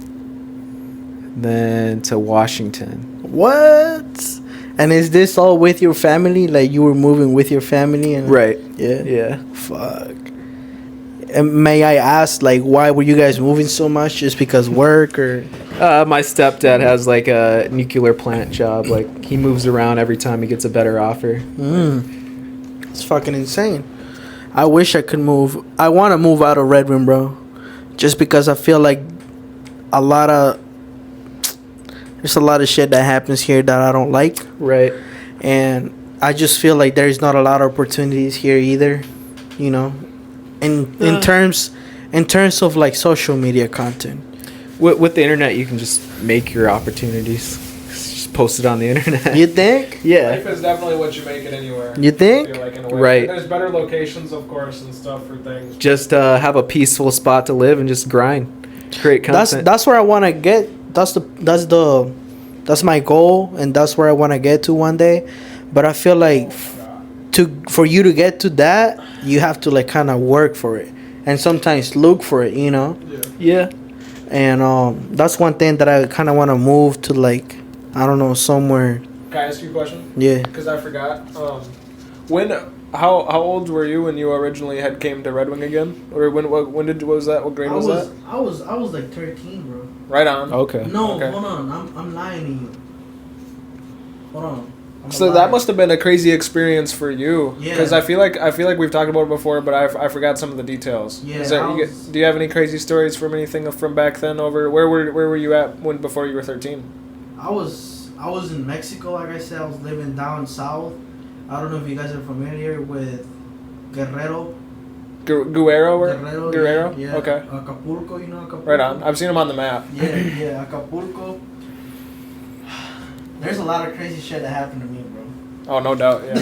Then to Washington. What? And is this all with your family? Like you were moving with your family? And Right. Yeah. Yeah. Fuck. And may I ask, like, why were you guys moving so much? Just because work or? My stepdad has like a nuclear plant job. Like he moves around every time he gets a better offer. It's fucking insane. I wish I could move. I want to move out of Red Wing, bro. Just because I feel like there's a lot of shit that happens here that I don't like. Right. And I just feel like there's not a lot of opportunities here either, you know. In terms of like social media content. With the internet, you can just make your opportunities. Just post it on the internet. You think? Yeah. Life is definitely what you make it anywhere. You think? I feel like, in a way. Right. There's better locations, of course, and stuff for things. Just have a peaceful spot to live and just grind. Create content. That's where I want to get. That's my goal, and that's where I want to get to one day. But I feel like for you to get to that, you have to like kind of work for it, and sometimes look for it, you know. Yeah. And that's one thing that I kind of want to move to, like, I don't know, somewhere. Can I ask you a question? Yeah. Because I forgot. How old were you when you originally had came to Red Wing again? Or when was that? What grade was that? I was like 13, bro. Right on. Okay. No, Okay. hold on. I'm lying to you. Hold on. So that must have been a crazy experience for you. Yeah. Because I feel like we've talked about it before, but I forgot some of the details. Yeah, Do you have any crazy stories from anything from back then? Over where were you at before you were 13? I was in Mexico, like I said. I was living down south. I don't know if you guys are familiar with Guerrero. Guerrero? Yeah. Okay. Acapulco, you know Acapulco? Right on. I've seen him on the map. Yeah, Acapulco. There's a lot of crazy shit that happened to me, bro. Oh, no doubt, yeah.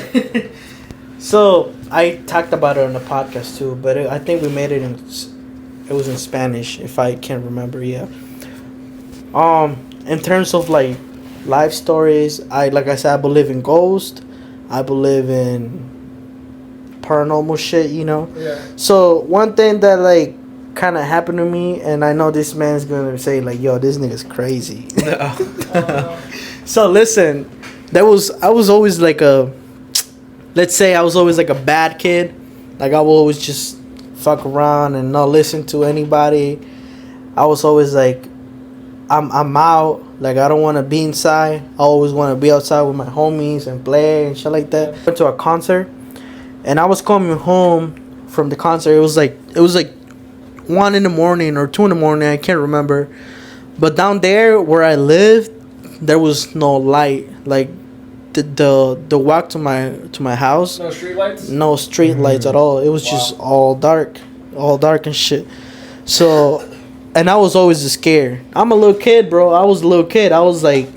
So, I talked about it on the podcast too, but I think we made it it was in Spanish, if I can remember, yeah. In terms of like life stories, like I said, I believe in ghosts. I believe in paranormal shit, you know. Yeah. So one thing that like kind of happened to me, and I know this man's gonna say like, "Yo, this nigga's crazy." So listen, I was always like let's say I was always like a bad kid. Like I would always just fuck around and not listen to anybody. I was always like, I'm out. Like I don't want to be inside. I always want to be outside with my homies and play and shit like that. Went to a concert, and I was coming home from the concert. It was like 1 in the morning or 2 in the morning. I can't remember. But down there where I lived, there was no light. Like the walk to my house. No street lights? No street lights at all. It was just all dark and shit. So, and I was always scared. I'm a little kid, bro. I was a little kid. I was like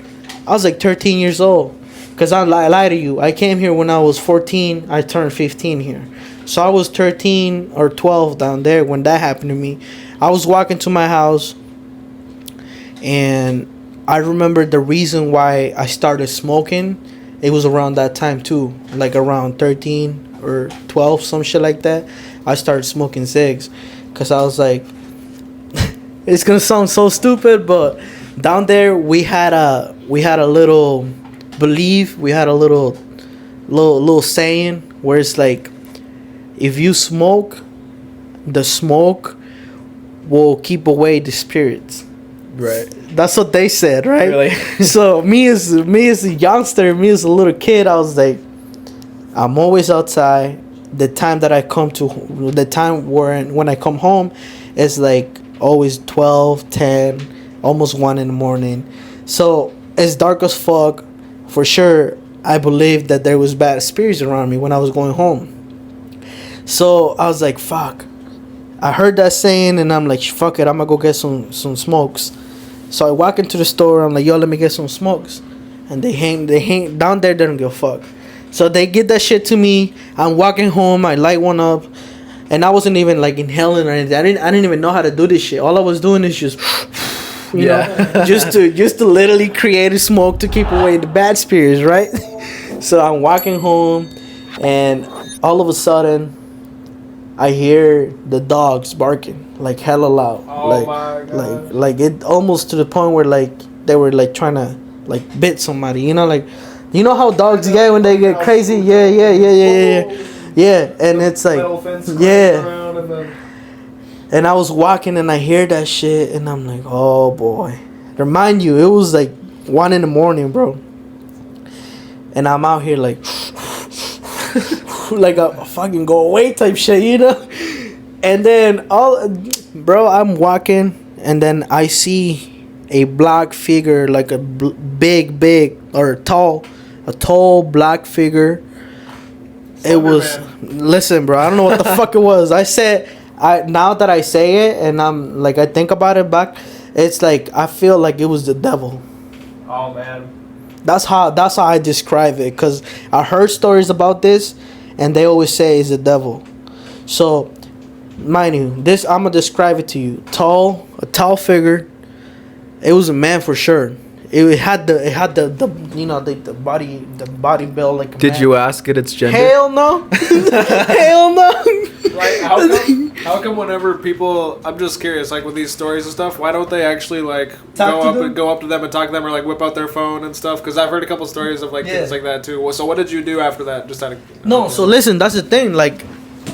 13 years old. Cause I lie to you. I came here when I was 14. I turned 15 here. So I was 13 or 12 down there when that happened to me. I was walking to my house, and I remember the reason why I started smoking. It was around that time too, like around 13 or 12, some shit like that. I started smoking cigs, cause I was like, it's gonna sound so stupid, but down there we had a little belief. We had a little saying where it's like, if you smoke, the smoke will keep away the spirits. Right. That's what they said, right? Really? So me as a youngster, me as a little kid, I was like, I'm always outside. The time that I come to, the time when I come home, is like always 12, 10, almost 1 in the morning. So it's dark as fuck. For sure, I believed that there was bad spirits around me when I was going home. So I was like, fuck. I heard that saying, and I'm like, fuck it, I'm gonna go get some smokes. So I walk into the store. I'm like, yo, let me get some smokes. And they hang down there. They don't give a fuck. So they get that shit to me. I'm walking home. I light one up, and I wasn't even like inhaling or anything. I didn't even know how to do this shit. All I was doing is just, you know, just to literally create a smoke to keep away the bad spirits, right? So I'm walking home, and all of a sudden, I hear the dogs barking like hella loud. Oh like, my God. like it almost to the point where like they were like trying to like bit somebody. You know, like you know how dogs get when they get crazy. Yeah. And it's like And I was walking and I hear that shit and I'm like, oh boy. Remind you, it was like 1 a.m, bro. And I'm out here like like a fucking go away type shit, you know? And then I'm walking and then I see a black figure, like a big or a tall black figure. It was, listen, bro, I don't know what the fuck it was. Now that I say it and I'm like, I think about it back, it's like, I feel like it was the devil. Oh, man. That's how I describe it, because I heard stories about this and they always say it's the devil. So mind you, this, I'm gonna describe it to you. A tall figure. It was a man for sure. It had the you know, the body build like a Did man. you ask it its gender? Hell no. Hell no. Like, how come whenever people, I'm just curious, like with these stories and stuff, why don't they actually like go up to them and talk to them, or like whip out their phone and stuff? Because I've heard a couple stories of like things like that too. So what did you do after that? Just out of No, so listen, that's the thing. Like,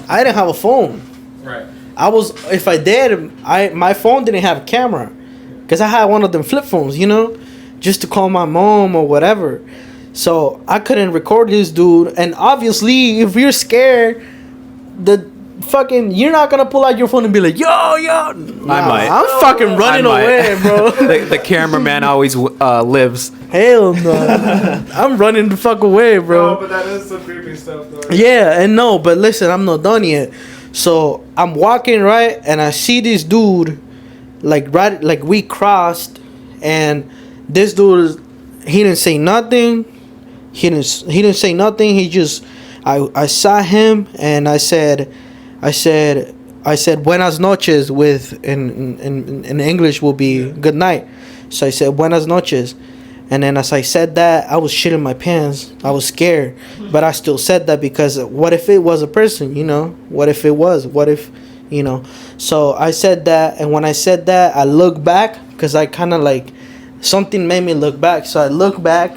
I didn't have a phone. Right. If I did, my phone didn't have a camera, because I had one of them flip phones, you know, just to call my mom or whatever. So I couldn't record this dude, and obviously, if you're scared, you're not gonna pull out your phone and be like, yo. Nah, I might. I'm fucking running away, bro. The cameraman always lives. Hell no. I'm running the fuck away, bro. No, but that is some creepy stuff, though. Yeah, and no, but listen, I'm not done yet. So I'm walking, right, and I see this dude, like we crossed, and this dude, he didn't say nothing. He didn't say nothing. He just, I saw him, and I said buenas noches, with in English will be good night. So I said buenas noches. And then as I said that, I was shitting my pants. I was scared. But I still said that because what if it was a person, you know? What if it was? What if, you know? So I said that. And when I said that, I looked back because I kind of like, something made me look back. So I looked back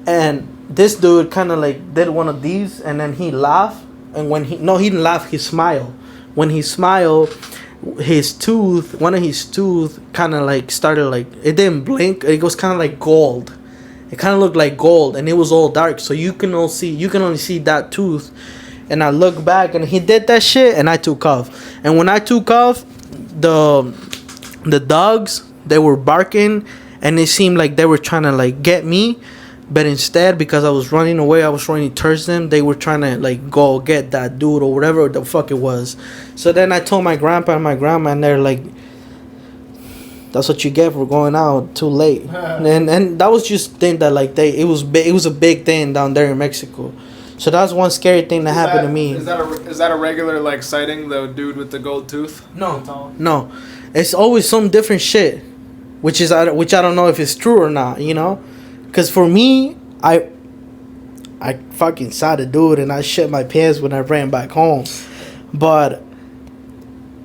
and this dude kind of like did one of these. And then he laughed. And he didn't laugh. He smiled. When he smiled, one of his tooth kind of like started like, it didn't blink. It was kind of like gold. It kind of looked like gold, and it was all dark, so you can only see that tooth. And I looked back, and he did that shit, and I took off. And when I took off, the dogs, they were barking, and it seemed like they were trying to like get me. But instead, because I was running away, I was running towards them, they were trying to like go get that dude or whatever the fuck it was. So then I told my grandpa and my grandma, and they're like, that's what you get for going out too late. And that was just thing that like it was a big thing down there in Mexico. So that's one scary thing that happened to me. Is that a regular like sighting, the dude with the gold tooth? No. It's always some different shit, which I don't know if it's true or not, you know? Because for me, I fucking saw the dude and I shit my pants when I ran back home. But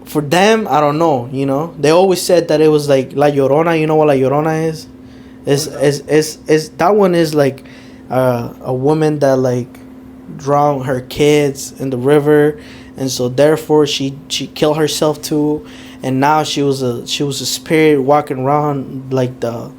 for them, I don't know, you know? They always said that it was like La Llorona. You know what La Llorona is? It's that one is like a woman that like drowned her kids in the river. And so therefore she killed herself too. And now she was a spirit walking around like the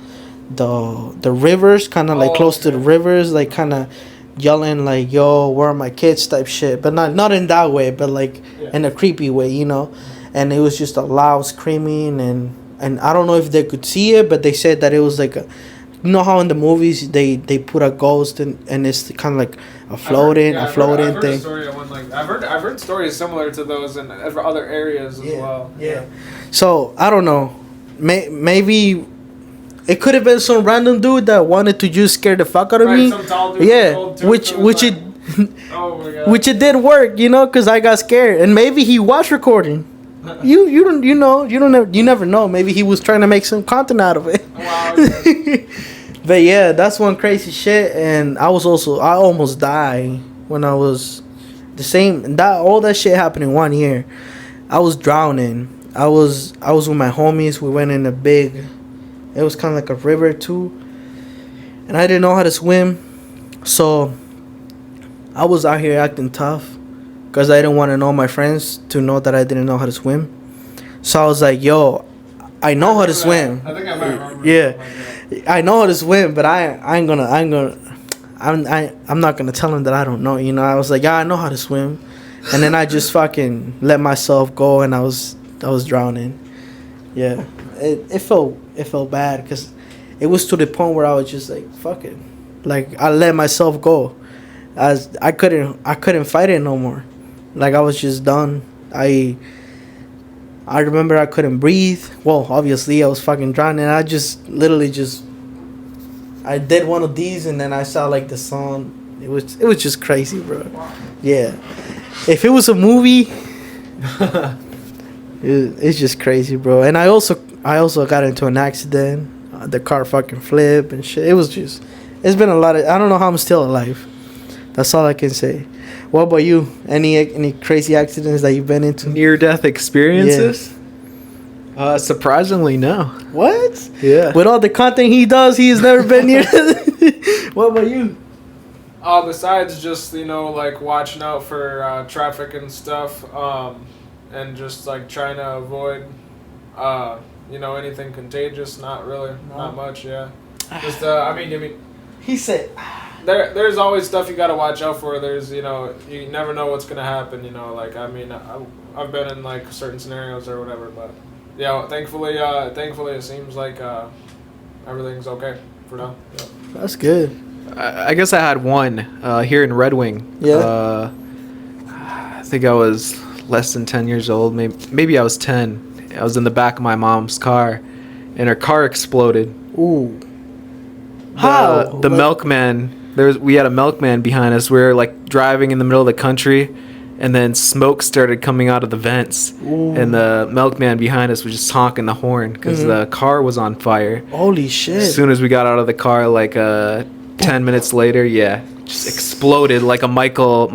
rivers, kind of like close to the rivers, like kind of yelling like, yo, where are my kids type shit, but not in that way, but like in a creepy way, you know. And it was just a loud screaming, and I don't know if they could see it, but they said that it was like you know how in the movies they put a ghost and it's kind of like a floating thing. I've heard stories similar to those in other areas as well. Yeah. So I don't know, maybe it could have been some random dude that wanted to just scare the fuck out of me. Some tall dude, yeah, old dude, which Oh my god. which it did work, you know, because I got scared, and maybe he was recording. You never know. Maybe he was trying to make some content out of it. Wow. Yeah. But yeah, that's one crazy shit. And I almost died when I was the same. That all that shit happened in 1 year. I was drowning. I was with my homies. We went in a big. It was kind of like a river too, and I didn't know how to swim, so I was out here acting tough. Because I didn't want to know my friends to know that I didn't know how to swim. So I was like, yo, I know how to swim. I think I might remember. Yeah. I know how to swim, but I'm not gonna tell him that I don't know, you know. I was like, yeah, I know how to swim. And then I just fucking let myself go, and I was drowning. Yeah. It felt bad because it was to the point where I was just like, fuck it. Like I let myself go. As I couldn't fight it no more. Like I was just done. I remember I couldn't breathe. Well, obviously I was fucking drowning. I just literally I did one of these, and then I saw like the sun. It was just crazy, bro. Yeah. If it was a movie, it's just crazy, bro. And I also got into an accident. The car fucking flipped and shit. It's been a lot of. I don't know how I'm still alive. That's all I can say. What about you? Any crazy accidents that you've been into? Near-death experiences? Yeah. Surprisingly, no. What? Yeah. With all the content he does, he's never been near. What about you? Besides just, like watching out for traffic and stuff, and just like trying to avoid, anything contagious. Not really, not much. Yeah. Just He said. There's always stuff you gotta watch out for. There's, you never know what's gonna happen. I've been in like certain scenarios or whatever, but yeah, thankfully it seems like everything's okay for now. Yeah. That's good. I guess I had one here in Red Wing. Yeah. I think I was less than 10 years old. Maybe I was 10. I was in the back of my mom's car, and her car exploded. Ooh. How? The milkman. We had a milkman behind us. We were like driving in the middle of the country, and then smoke started coming out of the vents. Ooh. And the milkman behind us was just honking the horn because the car was on fire. Holy shit! As soon as we got out of the car, like 10 minutes later, just exploded like a Michael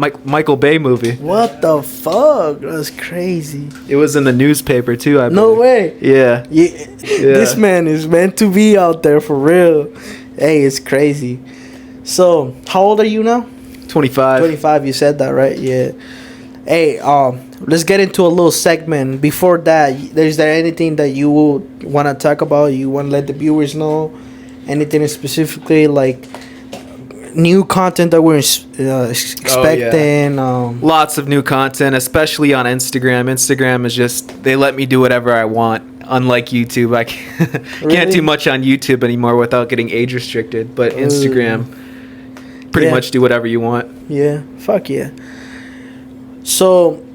Bay movie. What the fuck? That's crazy. It was in the newspaper too. I believe. No way. Yeah. This man is meant to be out there for real. Hey, it's crazy. So, how old are you now? 25. 25, you said that, right? Yeah. Hey, let's get into a little segment. Before that, is there anything that you want to talk about? You want to let the viewers know? Anything specifically, like new content that we're expecting? Lots of new content, especially on Instagram. Instagram is just, they let me do whatever I want. Unlike YouTube, I can't do much on YouTube anymore without getting age restricted. But Instagram, pretty much do whatever you want. Yeah, fuck yeah. So,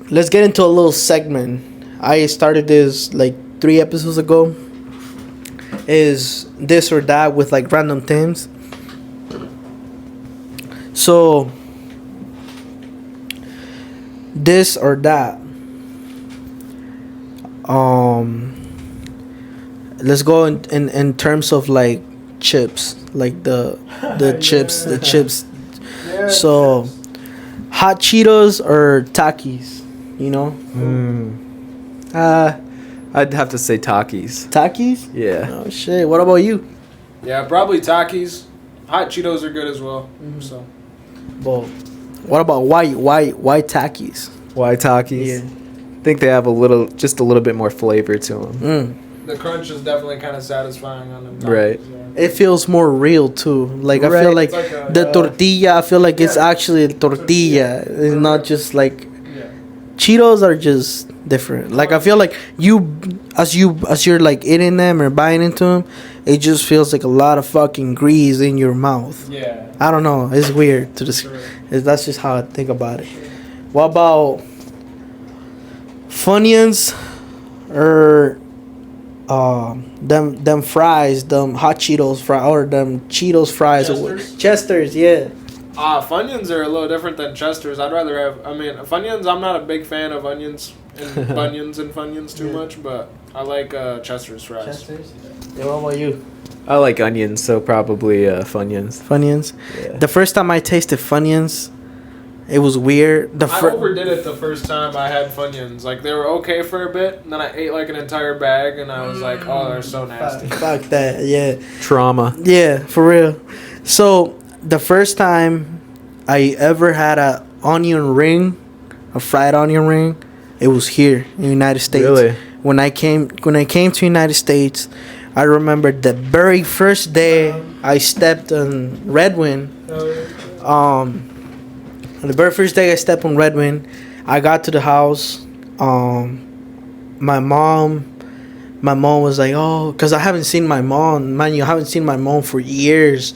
let's get into a little segment. I started this like 3 episodes ago. Is this or that with like random themes. So, this or that. Let's go in terms of like chips, like the chips. Yeah, so chips. Hot Cheetos or Takis, I'd have to say Takis. Takis? Yeah. Oh shit. What about you? Yeah, probably Takis. Hot Cheetos are good as well. So. Well, what about why Takis? Why Takis? Yeah. I think they have just a little bit more flavor to them. The crunch is definitely kind of satisfying on them. Right. Yeah. It feels more real too. Like I feel like the tortilla. I feel like it's actually a tortilla. It's not just like Cheetos are just different. Like I feel like as you're like eating them or biting into them, it just feels like a lot of fucking grease in your mouth. Yeah. I don't know. It's weird to just. That's just how I think about it. What about Funyuns or them fries, them Hot Cheetos fries or them Cheetos fries? Chesters? Chesters, yeah. Funyuns are a little different than Chesters. I'd rather have. I mean, Funyuns. I'm not a big fan of onions and bunions and Funyuns too much, but I like Chester's fries. Chesters. Yeah, what about you? I like onions, so probably Funyuns. Funyuns. Yeah. The first time I tasted Funyuns, it was weird. I overdid it the first time I had Funyuns. Like, they were okay for a bit, and then I ate like an entire bag, and I was like, oh, they're so nasty. Fuck that. Yeah. Trauma. Yeah, for real. So the first time I ever had a onion ring, a fried onion ring, it was here in the United States. Really? When I came to United States, I remember the very first day I stepped on Red Wing. The very first day I stepped on Red Wing, I got to the house. My mom was like, oh, because I haven't seen my mom. Man, I haven't seen my mom for years.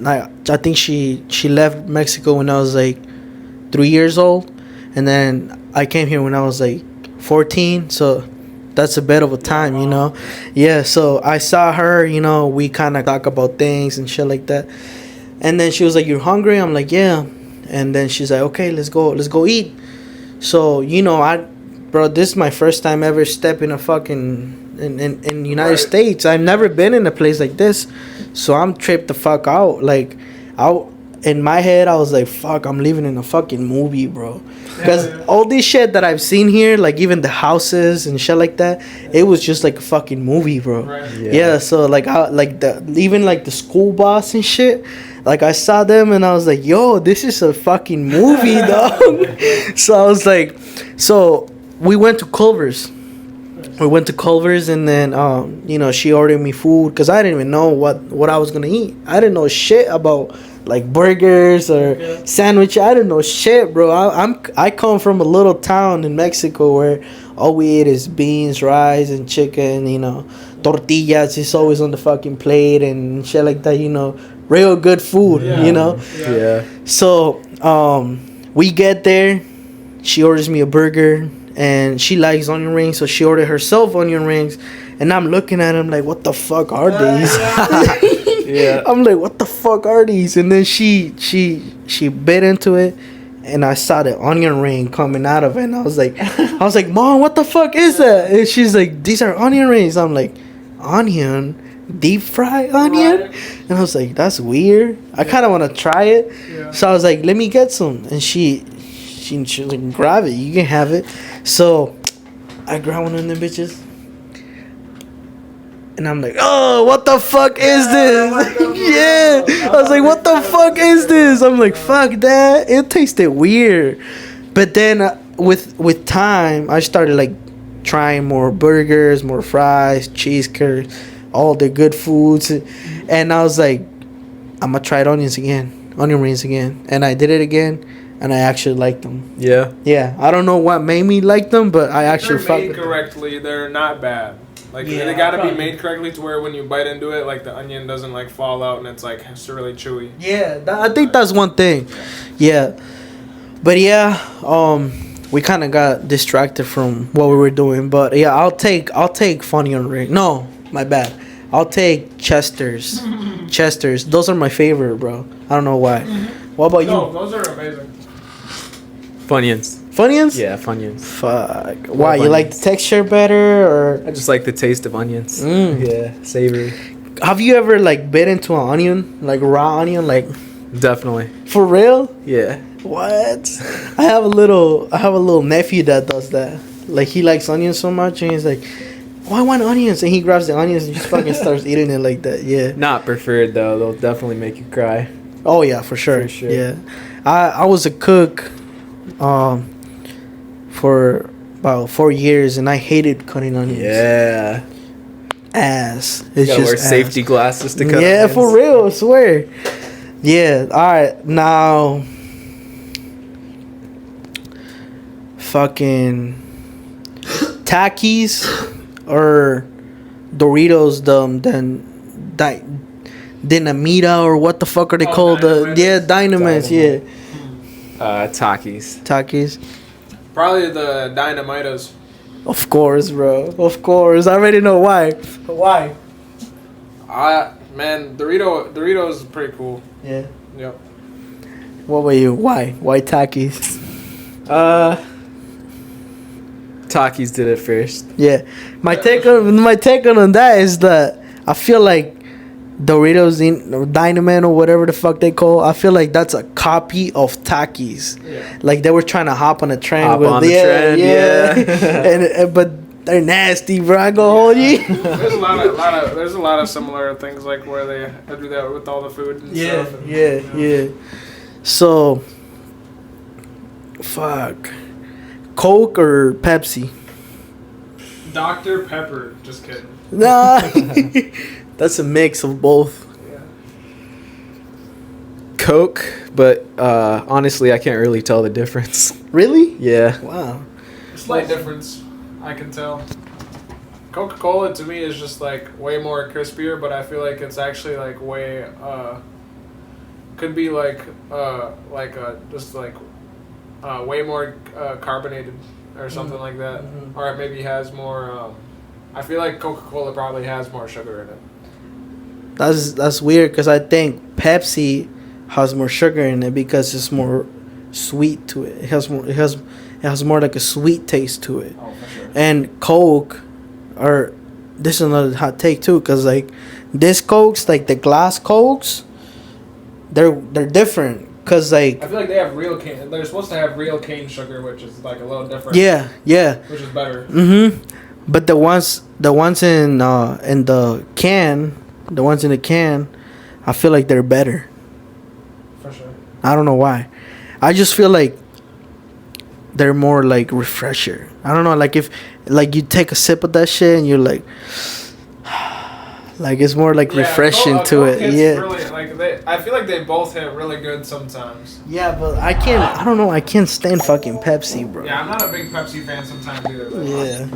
I think she left Mexico when I was like 3 years old, and then I came here when I was like 14. So that's a bit of a time, you know. Yeah. So I saw her. You know, we kind of talk about things and shit like that. And then she was like, "You're hungry?" I'm like, "Yeah." And then she's like, "Okay, let's go eat." So you know, bro, this is my first time ever stepping a fucking in United States. I've never been in a place like this, so I'm tripped the fuck out. Like, in my head, I was like, "Fuck, I'm living in a fucking movie, bro." Because all this shit that I've seen here, like even the houses and shit like that, it was just like a fucking movie, bro. Right. Yeah. So like, even like the school bus and shit. Like, I saw them and I was like, yo, this is a fucking movie, dog. So I was like, so we went to Culver's. And then, you know, she ordered me food because I didn't even know what I was going to eat. I didn't know shit about, like, burgers or sandwich. I didn't know shit, bro. I come from a little town in Mexico where all we eat is beans, rice, and chicken, you know. Tortillas is always on the fucking plate and shit like that, you know. Real good food, you know. Yeah. So we get there. She orders me a burger, and she likes onion rings, so she ordered herself onion rings. And I'm looking at them like, what the fuck are these? Yeah. I'm like, what the fuck are these? And then she bit into it, and I saw the onion ring coming out of it, and I was like, Mom, what the fuck is that? And she's like, these are onion rings. I'm like, onion? Deep fried onion? And I was like, that's weird. I kind of want to try it. So I was like, let me get some. And she was like, grab it, you can have it. So I grabbed one of them bitches, and I'm like, oh, what the fuck is this? Yeah. I was like, what the fuck is this? I'm like, fuck that. It tasted weird. But then with time, I started like trying more burgers, more fries, cheese curds, all the good foods. And I was like, I'm going to try onion rings again. And I did it again, and I actually liked them. Yeah. Yeah. I don't know what made me like them, but I actually If they're made correctly, they're not bad. Like, they gotta be made correctly to where when you bite into it, like, the onion doesn't, like, fall out and it's, like, it's really chewy. Yeah, I think that's one thing. Yeah. But, yeah, we kind of got distracted from what we were doing. But, yeah, I'll take Funyun Ring. No, my bad. I'll take Chester's. Chester's. Those are my favorite, bro. I don't know why. What about you? No, those are amazing. Funyuns. Funyuns? Yeah, Funyuns. Fuck. Why? You like the texture better, or? I just like the taste of onions. Yeah, savory. Have you ever like bit into an onion, like raw onion, like? Definitely. For real? Yeah. What? I have a little nephew that does that. Like, he likes onions so much, and he's like, "Oh, I want onions," and he grabs the onions and just fucking starts eating it like that. Yeah. Not preferred though. They'll definitely make you cry. Oh yeah, for sure. For sure. Yeah. I was a cook, for about 4 years, and I hated cutting onions. Yeah. Ass. You It's gotta wear just ass. safety glasses to cut. Yeah, onions. for real. I swear. Yeah. All right. Now, fucking Takis or Doritos, Dynamita, or what the fuck are they called? Dynamites. Yeah. Takis. Takis. Probably the Dynamitas. Of course, bro. Of course. I already know why. Why? Man, Doritos is pretty cool. Yeah. Yep. What were you? Why? Why Takis? Takis did it first. Yeah, my take on that is that I feel like Doritos Dynamite or whatever the fuck they call. I feel like that's a copy of Takis. Yeah. Like they were trying to hop on a trend. And but they're nasty, bro. I go hold you. There's a lot of similar things like where they do that with all the food and stuff. And, yeah. So, fuck. Coke or Pepsi? Dr. Pepper. Just kidding. Nah. That's a mix of both. Yeah. Coke, but honestly, I can't really tell the difference. Really? Yeah. Wow. Slight difference, I can tell. Coca-Cola to me is just like way more crispier, but I feel like it's actually like way could be like just like way more carbonated or something like that, or it maybe has more. I feel like Coca-Cola probably has more sugar in it. That's weird because I think Pepsi has more sugar in it because it's more sweet to it. It has more like a sweet taste to it. Oh, for sure. And Coke, or this is another hot take too, because like this Cokes, like the glass Cokes, they're different. Cause like I feel like they have real cane. They're supposed to have real cane sugar, which is like a little different. Yeah. Which is better. But the ones in the can, I feel like they're better. For sure. I don't know why. I just feel like they're more like refresher. I don't know, like if like you take a sip of that shit and you're like it's more like refreshing to it. Yeah. Really, I feel like they both hit really good sometimes. Yeah, but I don't know, I can't stand fucking Pepsi, bro. Yeah, I'm not a big Pepsi fan sometimes either. Yeah.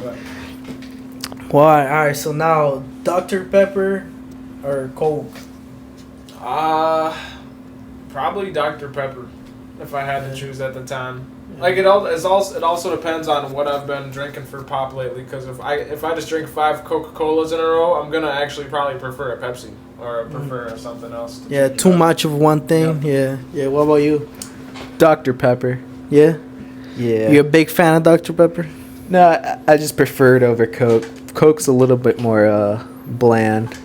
Well, alright, so now Dr. Pepper or Coke? Probably Dr. Pepper if I had to choose at the time. Like it also depends on what I've been drinking for pop lately. Because if I just drink 5 Coca-Colas in a row, I'm gonna actually probably prefer a Pepsi or prefer something else. Yeah, too much of one thing. Yep. Yeah. What about you? Dr. Pepper. Yeah. Yeah. You a big fan of Dr. Pepper? No, I just prefer it over Coke. Coke's a little bit more bland.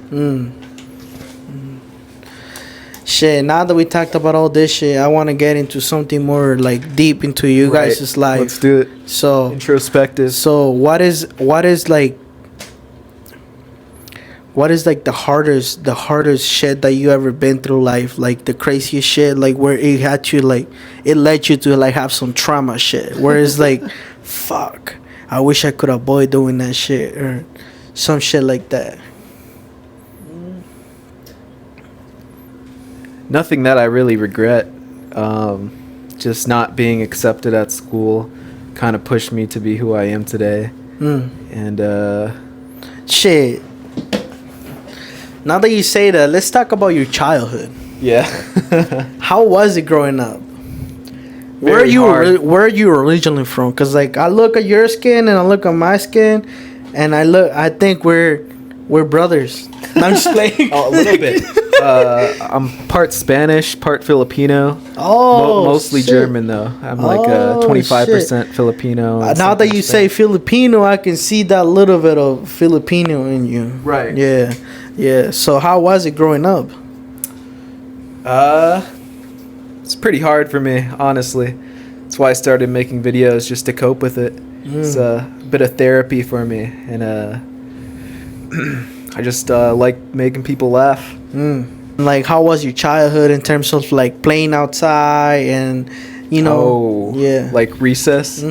Shit, now that we talked about all this shit, I want to get into something more like deep into you guys' life. Let's do it. So introspective. So what is like the hardest shit that you ever been through life, like the craziest shit, like where it had you like it led you to like have some trauma shit, where it's like fuck, I wish I could avoid doing that shit or some shit like that. Nothing that I really regret. Just not being accepted at school kind of pushed me to be who I am today. And shit. Now that you say that, let's talk about your childhood. Yeah. How was it growing up? Where are you originally from? Cause like I look at your skin and I look at my skin, and I think we're brothers. I'm just playing. A little bit. I'm part Spanish, part Filipino. Oh, mostly shit. German though. I'm like 25% Filipino. Now that you say Filipino, I can see that little bit of Filipino in you. Right. Yeah. So how was it growing up? It's pretty hard for me, honestly. That's why I started making videos, just to cope with it. It's a bit of therapy for me, and I just like making people laugh. Like, how was your childhood in terms of like playing outside and, you know? Like recess.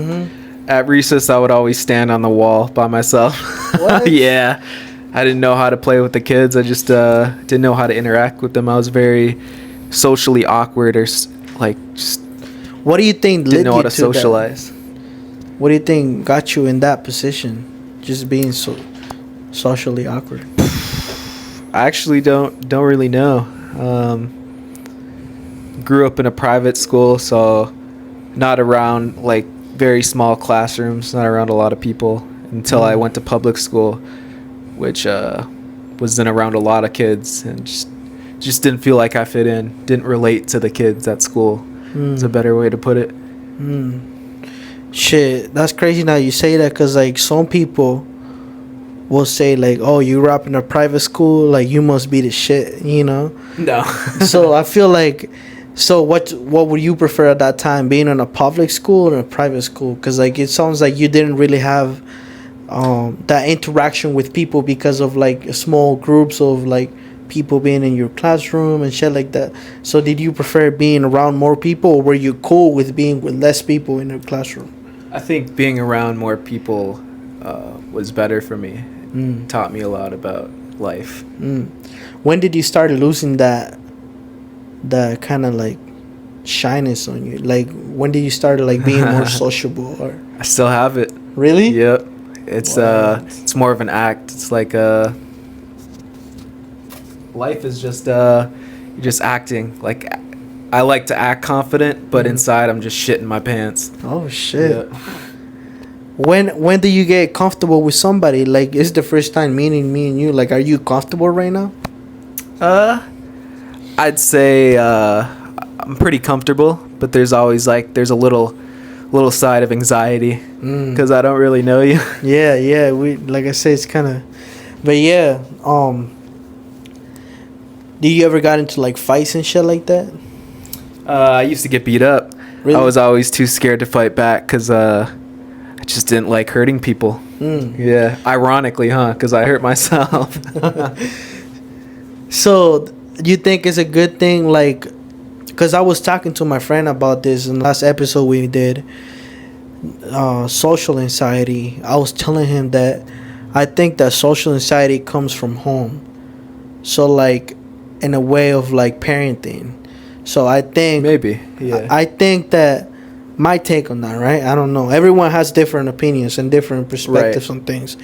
At recess, I would always stand on the wall by myself. What? Yeah, I didn't know how to play with the kids. I just didn't know how to interact with them. I was very socially awkward, or like just. What do you think didn't know how to socialize? What do you think got you in that position? Just being so socially awkward. I actually don't really know. Grew up in a private school, so not around like very small classrooms, not around a lot of people until I went to public school, which was then around a lot of kids, and just didn't feel like I fit in. Didn't relate to the kids at school. It's a better way to put it. Shit, that's crazy now you say that, because like some people will say like, oh, you grew up in a private school, like you must be the shit, you know? No. So I feel like, so what would you prefer at that time, being in a public school or a private school? Because like it sounds like you didn't really have that interaction with people because of like small groups of like people being in your classroom and shit like that. So did you prefer being around more people, or were you cool with being with less people in your classroom? I think being around more people was better for me. Taught me a lot about life. When did you start losing that kind of like shyness on you? Like when did you start like being more sociable? Or I still have it. really? Yep. It's more of an act. It's like life is just you're just acting. Like I like to act confident, but inside I'm just shitting my pants. Oh shit. Yeah. When do you get comfortable with somebody? Like, it's the first time meeting me and you. Like, are you comfortable right now? I'd say I'm pretty comfortable, but there's always like there's a little side of anxiety because I don't really know you. Yeah. We, like I said, it's kind of, but yeah. Do you ever got into like fights and shit like that? I used to get beat up. Really? I was always too scared to fight back because I just didn't like hurting people. Yeah, ironically, huh? Because I hurt myself. So, you think it's a good thing, like, because I was talking to my friend about this in the last episode we did, social anxiety. I was telling him that I think that social anxiety comes from home. So, like, in a way of, like, parenting. So, I think... Maybe, yeah. I think that... My take on that, right? I don't know. Everyone has different opinions and different perspectives on things.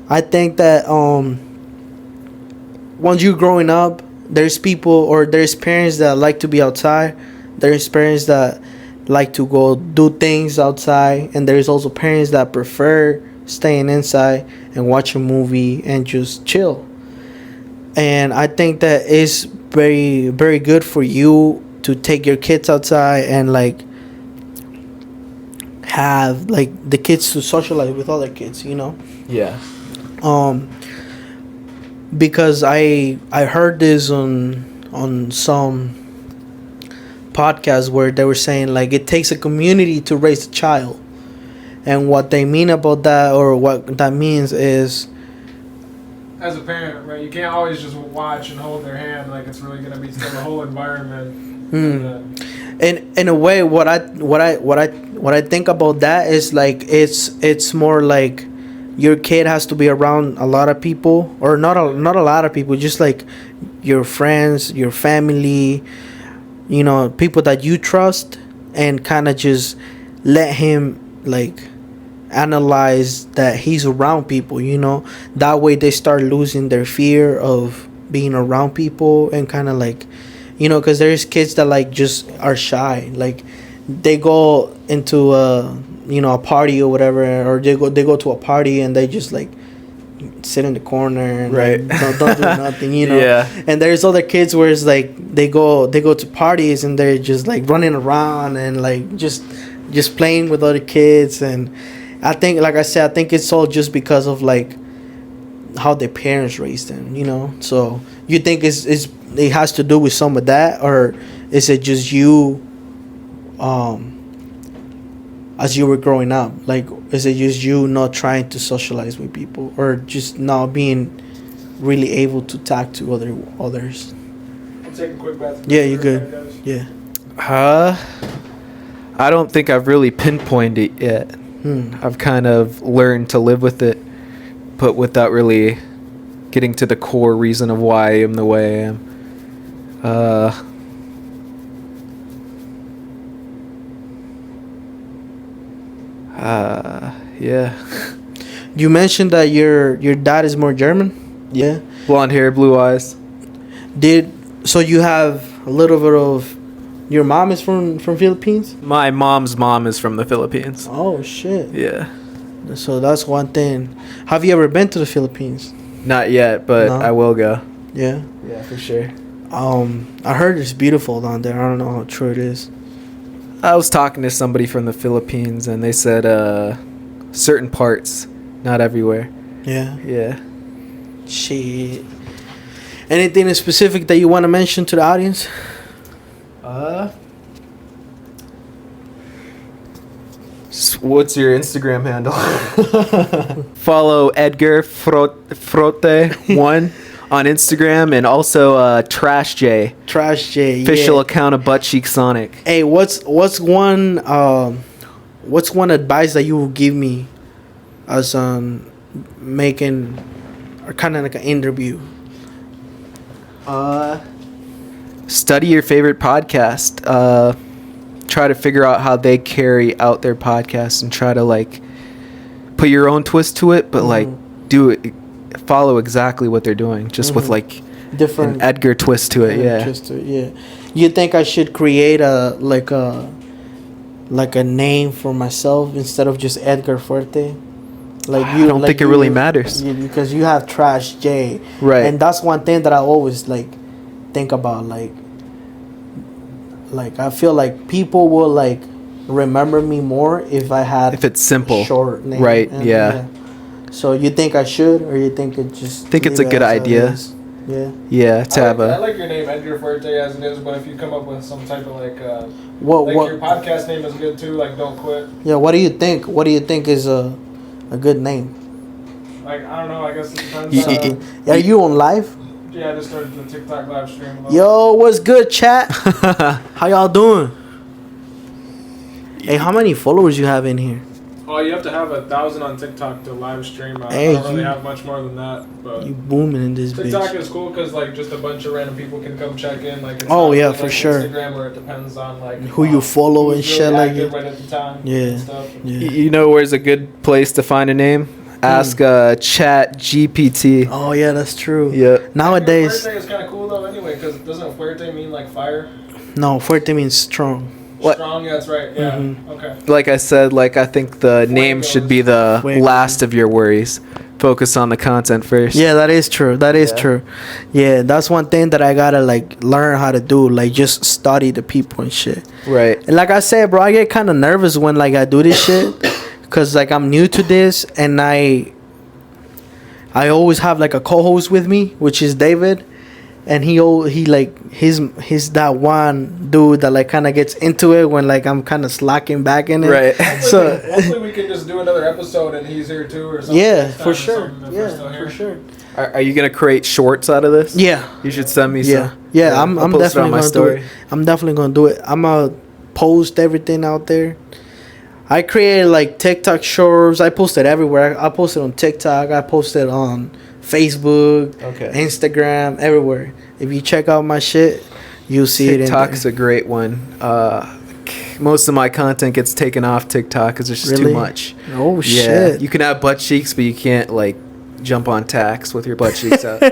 I think that once you're growing up, there's people or there's parents that like to be outside. There's parents that like to go do things outside. And there's also parents that prefer staying inside and watch a movie and just chill. And I think that it's very, very good for you to take your kids outside and like have like the kids to socialize with other kids, you know. Yeah. Because I heard this on some podcast where they were saying like it takes a community to raise a child, and what they mean about that, or what that means is, As a parent, right, you can't always just watch and hold their hand. Like it's really gonna be still the whole environment. And in a way, what I think about that is like it's more like your kid has to be around a lot of people, or not a lot of people, just like your friends, your family, you know, people that you trust, and kind of just let him like analyze that he's around people, you know. That way they start losing their fear of being around people, and kind of like, you know, because there's kids that like just are shy, like they go into a party or whatever, or they go to a party and they just like sit in the corner and right, like, don't do nothing, you know. Yeah. And there's other kids where it's like they go to parties and they're just like running around and like just playing with other kids. And I think, like I said, I think it's all just because of like how their parents raised them, you know. So you think it has to do with some of that, or is it just you as you were growing up? Like, is it just you not trying to socialize with people, or just not being really able to talk to others? I'm taking a quick breath. Yeah, you're good. Yeah. I don't think I've really pinpointed it yet. I've kind of learned to live with it, but without really getting to the core reason of why I am the way I am. Yeah. You mentioned that your dad is more German. Yeah. Blonde hair, blue eyes. So you have a little bit of, your mom is from Philippines? My mom's mom is from the Philippines. Oh shit. Yeah. So that's one thing. Have you ever been to the Philippines? Not yet, but No? I will go. Yeah. Yeah, for sure. I heard it's beautiful down there. I don't know how true it is. I was talking to somebody from the Philippines, and they said certain parts, not everywhere. Yeah. Yeah. Shit. Anything specific that you want to mention to the audience? What's your Instagram handle? Follow Edgar Fuerte 1 on Instagram, and also Trash J. Trash J. Official yeah. account of Buttcheecks Sonic. Hey, what's one advice that you will give me as making or kind of like an interview? Study your favorite podcast. Try to figure out how they carry out their podcast, and try to like put your own twist to it, but like do it, follow exactly what they're doing, just with like Different an Edgar twist to it. Yeah. twist to it, yeah. You think I should create a name for myself instead of just Edgar Fuerte? Like you I don't think it really matters. because you have Trash J, Right. And that's one thing that I always like think about. Like I feel like people will like remember me more if I had If it's simple. short name, Right, and, yeah. So you think I should, or you think it just? Think it's a leave it good as it idea. is? Yeah. Yeah, to have I a like your name, Edgar Fuerte, as it is, but if you come up with some type of like What? your podcast name is good too, like Don't Quit. Yeah. What do you think? What do you think is a good name? Like, I don't know, I guess it depends Y- on... Are you on live? Yeah, I just started the TikTok live stream. a little. Yo, what's good, chat? How y'all doing? Hey, how many followers you have in here? Oh, you have to have 1,000 on TikTok to live stream. Hey, I don't really you- have much more than that, but... You booming in this TikTok bitch. is cool because like just a bunch of random people can come check in. Like, it's Oh, not yeah, like for sure. Instagram, where it depends on like Who you follow who's and shit really like active that. right at the time. Yeah, And stuff. yeah. You know where's a good place to find a name? Ask Chat GPT. Oh yeah, that's true. Yep. Nowadays, Fuerte is kind of cool though. Anyway, because doesn't Fuerte mean like fire? no, fuerte means strong. What? Strong. Yeah, that's right. Yeah. Mm-hmm. Okay. Like I said, like I think the name should be the Fuego. last of your worries. Focus on the content first. Yeah, that is true. That is Yeah. true. Yeah, that's one thing that I gotta like learn how to do. Like just study the people and shit. Right. And like I said, bro, I get kind of nervous when like I do this shit, cause like I'm new to this, and I always have like a co-host with me, which is David, and he like he's that one dude that like kind of gets into it when like I'm kind of slacking back in it. Right. So Hopefully we can just do another episode and he's here too or something. yeah, next time for or sure. something if we're still Yeah, here. for sure. Are you gonna create shorts out of this? Yeah. You should send me Yeah, some. yeah, I'll I'm post it on definitely my gonna story. do it. I'm definitely gonna do it. I'm gonna post everything out there. I created like TikTok shorts. I posted everywhere. I posted on TikTok. I posted on Facebook, Okay. Instagram, everywhere. If you check out my shit, you'll see it in TikTok's there. a great one. Most of my content gets taken off TikTok because it's just Really? too much. Oh Yeah. shit! You can have butt cheeks, but you can't like jump on tax with your butt cheeks out.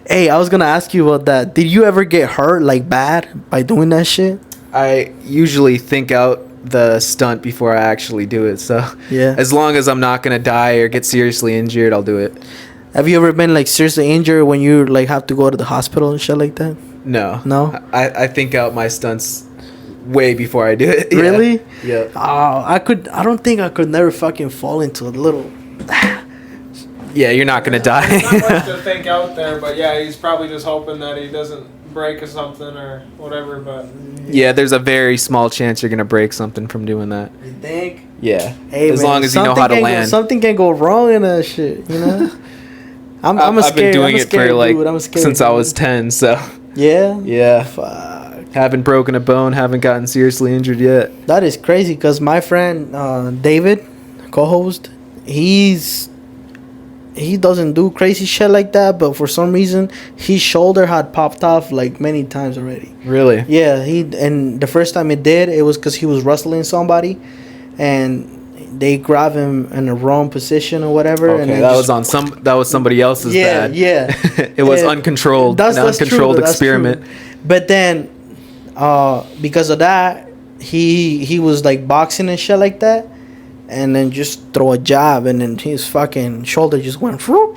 Hey, I was gonna ask you about that. Did you ever get hurt like bad by doing that shit? I usually think out the stunt before I actually do it. So Yeah. as long as I'm not gonna die or get seriously injured, I'll do it. Have you ever been like seriously injured when you like have to go to the hospital and shit like that? No. No? I think out my stunts way before I do it. Yeah. Really? Yeah. Oh, I don't think I could never fucking fall into a little. Yeah, you're not gonna There's die. not much to think out there, but yeah, he's probably just hoping that he doesn't break or something or whatever. But Yeah, there's a very small chance you're gonna break something from doing that. You think? Yeah. Hey, as man, long as you know how to land. Something can go wrong in that shit, you know. I'm a I've scared. been doing I'm a it for scared like dude. I'm a scared since I dude. was 10. So Yeah. yeah, Fuck. haven't broken a bone, haven't gotten seriously injured yet. That is crazy. Cause my friend David, co-host, he doesn't do crazy shit like that, but for some reason his shoulder had popped off like many times already. Really? Yeah, and the first time it did, it was because he was wrestling somebody, and they grabbed him in the wrong position or whatever. Okay, and then that just- was somebody else's Yeah, bad. yeah. It was Yeah. uncontrolled. That's An uncontrolled true, that's experiment. true. But then, because of that, he was like boxing and shit like that, and then just throw a jab, and then his fucking shoulder just went. Whoop.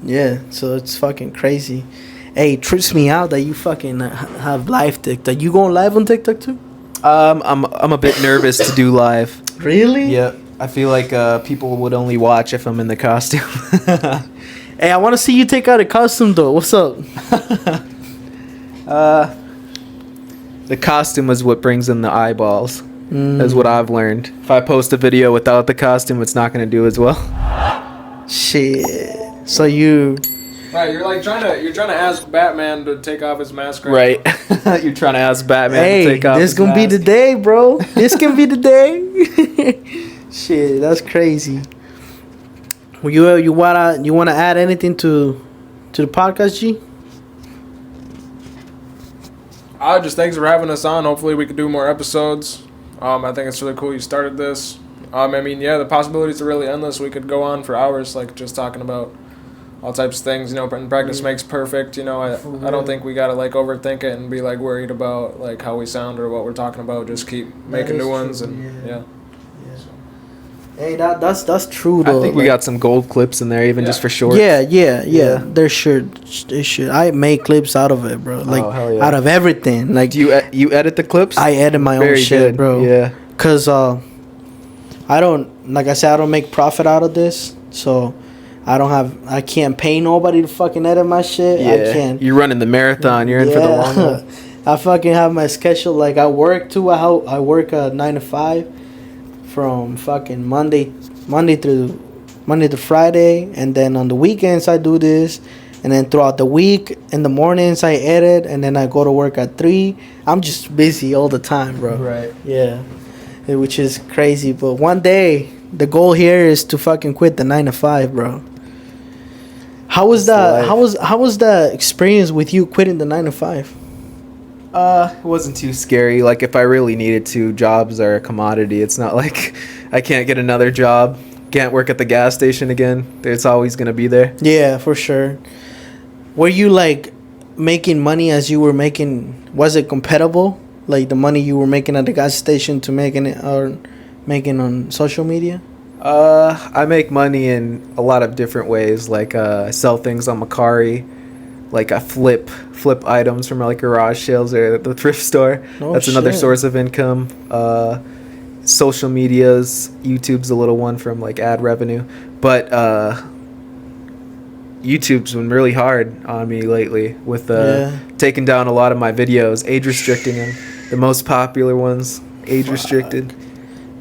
Yeah, so it's fucking crazy. Hey, it trips me out that you fucking have live TikTok. You going live on TikTok too? I'm a bit nervous to do live. Really? Yep. I feel like people would only watch if I'm in the costume. Hey, I want to see you take out a costume though. What's up? The costume is what brings in the eyeballs. Is what I've learned. If I post a video without the costume, it's not going to do as well. Shit. So you... Right, you're trying to ask Batman to take off his mask. Right. You're trying to ask Batman Hey, to take off this his gonna be mask. the day, bro. This can be the day. Shit, that's crazy. Well, you wanna add anything to the podcast, G? Just thanks for having us on. Hopefully we can do more episodes. I think it's really cool you started this. I mean, yeah, the possibilities are really endless. We could go on for hours, like just talking about all types of things. You know, practice makes perfect. You know, I don't think we gotta like overthink it and be like worried about like how we sound or what we're talking about. Just keep making new ones and yeah. Hey, that's true though. I think we got some gold clips in there, even just for short. Yeah. There should. I make clips out of it, bro. Like hell yeah. out of everything. Like Do you edit the clips? I edit my own Very shit, good. bro. Yeah. Cause I don't, like I said, I don't make profit out of this, so I can't pay nobody to fucking edit my shit. Yeah. I can't. You're running the marathon. You're in for the long run. I fucking have my schedule. Like I work too. I work 9 to 5 from fucking Monday to Friday, and then on the weekends I do this, and then throughout the week in the mornings I edit, and then I go to work at 3. I'm just busy all the time, bro. Right. Yeah, which is crazy. But one day the goal here is to fucking quit the 9 to 5, bro. How was that? How was the experience with you quitting the 9 to 5? It wasn't too scary. Like if I really needed to, jobs are a commodity. It's not like I can't get another job. Can't work at the gas station again. It's always gonna be there. Yeah, for sure. Were you like making money as you were making? Was it compatible? Like the money you were making at the gas station to making it or making on social media? I make money in a lot of different ways. Like I sell things on Macari. Like I flip items from like garage sales or the thrift store. Oh, That's another shit. source of income. Social medias, YouTube's a little one from like ad revenue, but YouTube's been really hard on me lately with taking down a lot of my videos, age restricting them. The most popular ones, age restricted.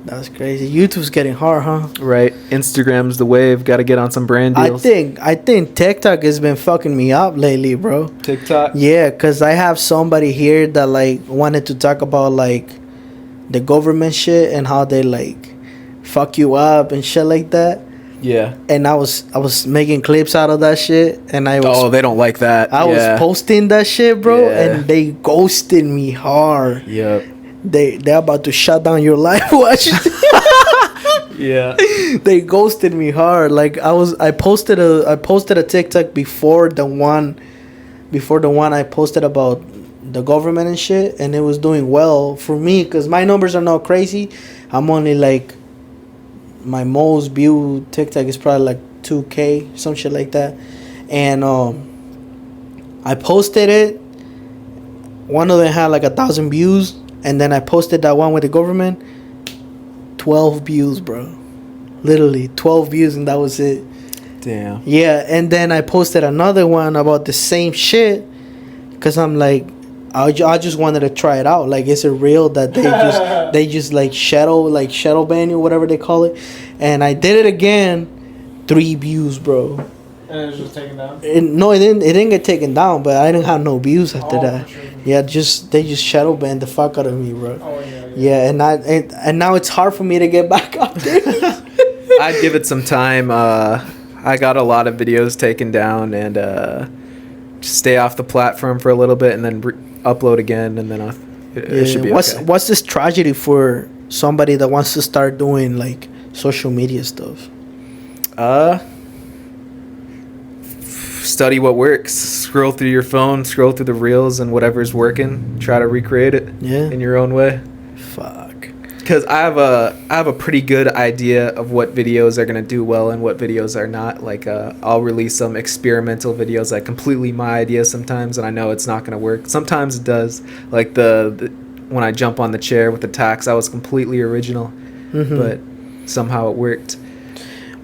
That's crazy. YouTube's getting hard, huh? Right. Instagram's the wave. Got to get on some brand deals. I think TikTok has been fucking me up lately, bro. TikTok? Yeah, cause I have somebody here that like wanted to talk about like the government shit and how they like fuck you up and shit like that. Yeah. And I was making clips out of that shit, and I was they don't like that. I was posting that shit, bro, Yeah. and they ghosted me hard. Yep. They're about to shut down your live watch. Yeah. They ghosted me hard. Like I posted a TikTok before the one I posted about the government and shit, and it was doing well for me because my numbers are not crazy. I'm only like, my most viewed TikTok is probably like 2K, some shit like that. And I posted it. One of them had like 1,000 views, and then I posted that one with the government. 12 views, bro. Literally 12 views, and that was it. Damn. Yeah, and then I posted another one about the same shit, cause I'm like, I just wanted to try it out. Like, is it real that they just like shadow ban you, whatever they call it? And I did it again, 3 views, bro. And it was just taken down? No, it didn't get taken down, but I didn't have no views after that. Sure. Yeah, they just shadow banned the fuck out of me, bro. Oh yeah. And now it's hard for me to get back up there. I'd give it some time. I got a lot of videos taken down, and just stay off the platform for a little bit, and then upload again, and then it should be okay. What's this tragedy for somebody that wants to start doing like social media stuff? Study what works. Scroll through your phone, scroll through the reels, and whatever's working, try to recreate it in your own way. Fuck. Because I have a pretty good idea of what videos are gonna do well and what videos are not. Like I'll release some experimental videos that completely my idea sometimes, and I know it's not gonna work. Sometimes it does. Like the when I jump on the chair with the tacks. That was completely original, but somehow it worked.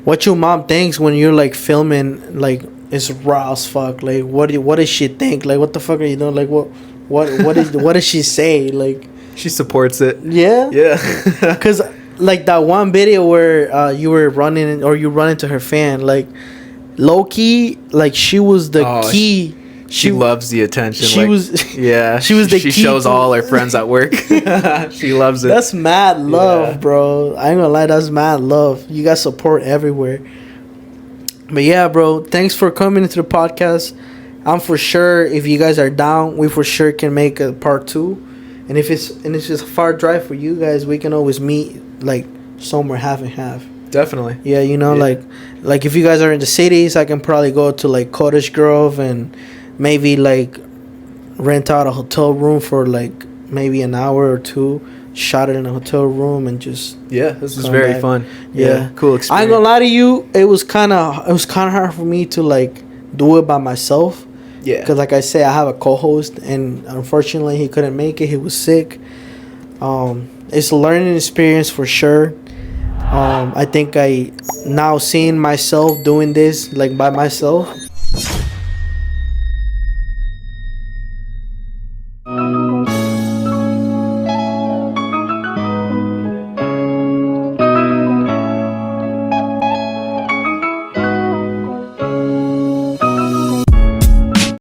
What your mom thinks when you're like filming, like it's raw as fuck. Like what does she think? Like what the fuck are you doing? Like what does she say? Like She supports it. yeah, Yeah. cause like that one video where you were running or you run into her fan, like low key, like she was the key. She loves the attention. She like, was yeah. she was the She key shows to- all her friends at work. She loves it. That's mad love, Yeah. bro. I ain't gonna lie, that's mad love. You got support everywhere. But yeah, bro, thanks for coming into the podcast. I'm for sure, if you guys are down, we for sure can make a part 2. And if it's a far drive for you guys, we can always meet like somewhere half and half. Definitely. Yeah, you know, Yeah. like if you guys are in the cities, I can probably go to like Cottage Grove and maybe like rent out a hotel room for like maybe an hour or 2, shot it in a hotel room and just Yeah, this was come very back. fun. Yeah. Cool experience. I ain't gonna lie to you, it was kind of hard for me to like do it by myself. Yeah. Because like I say, I have a co-host and unfortunately he couldn't make it. He was sick. It's a learning experience for sure. I think I now seeing myself doing this like by myself,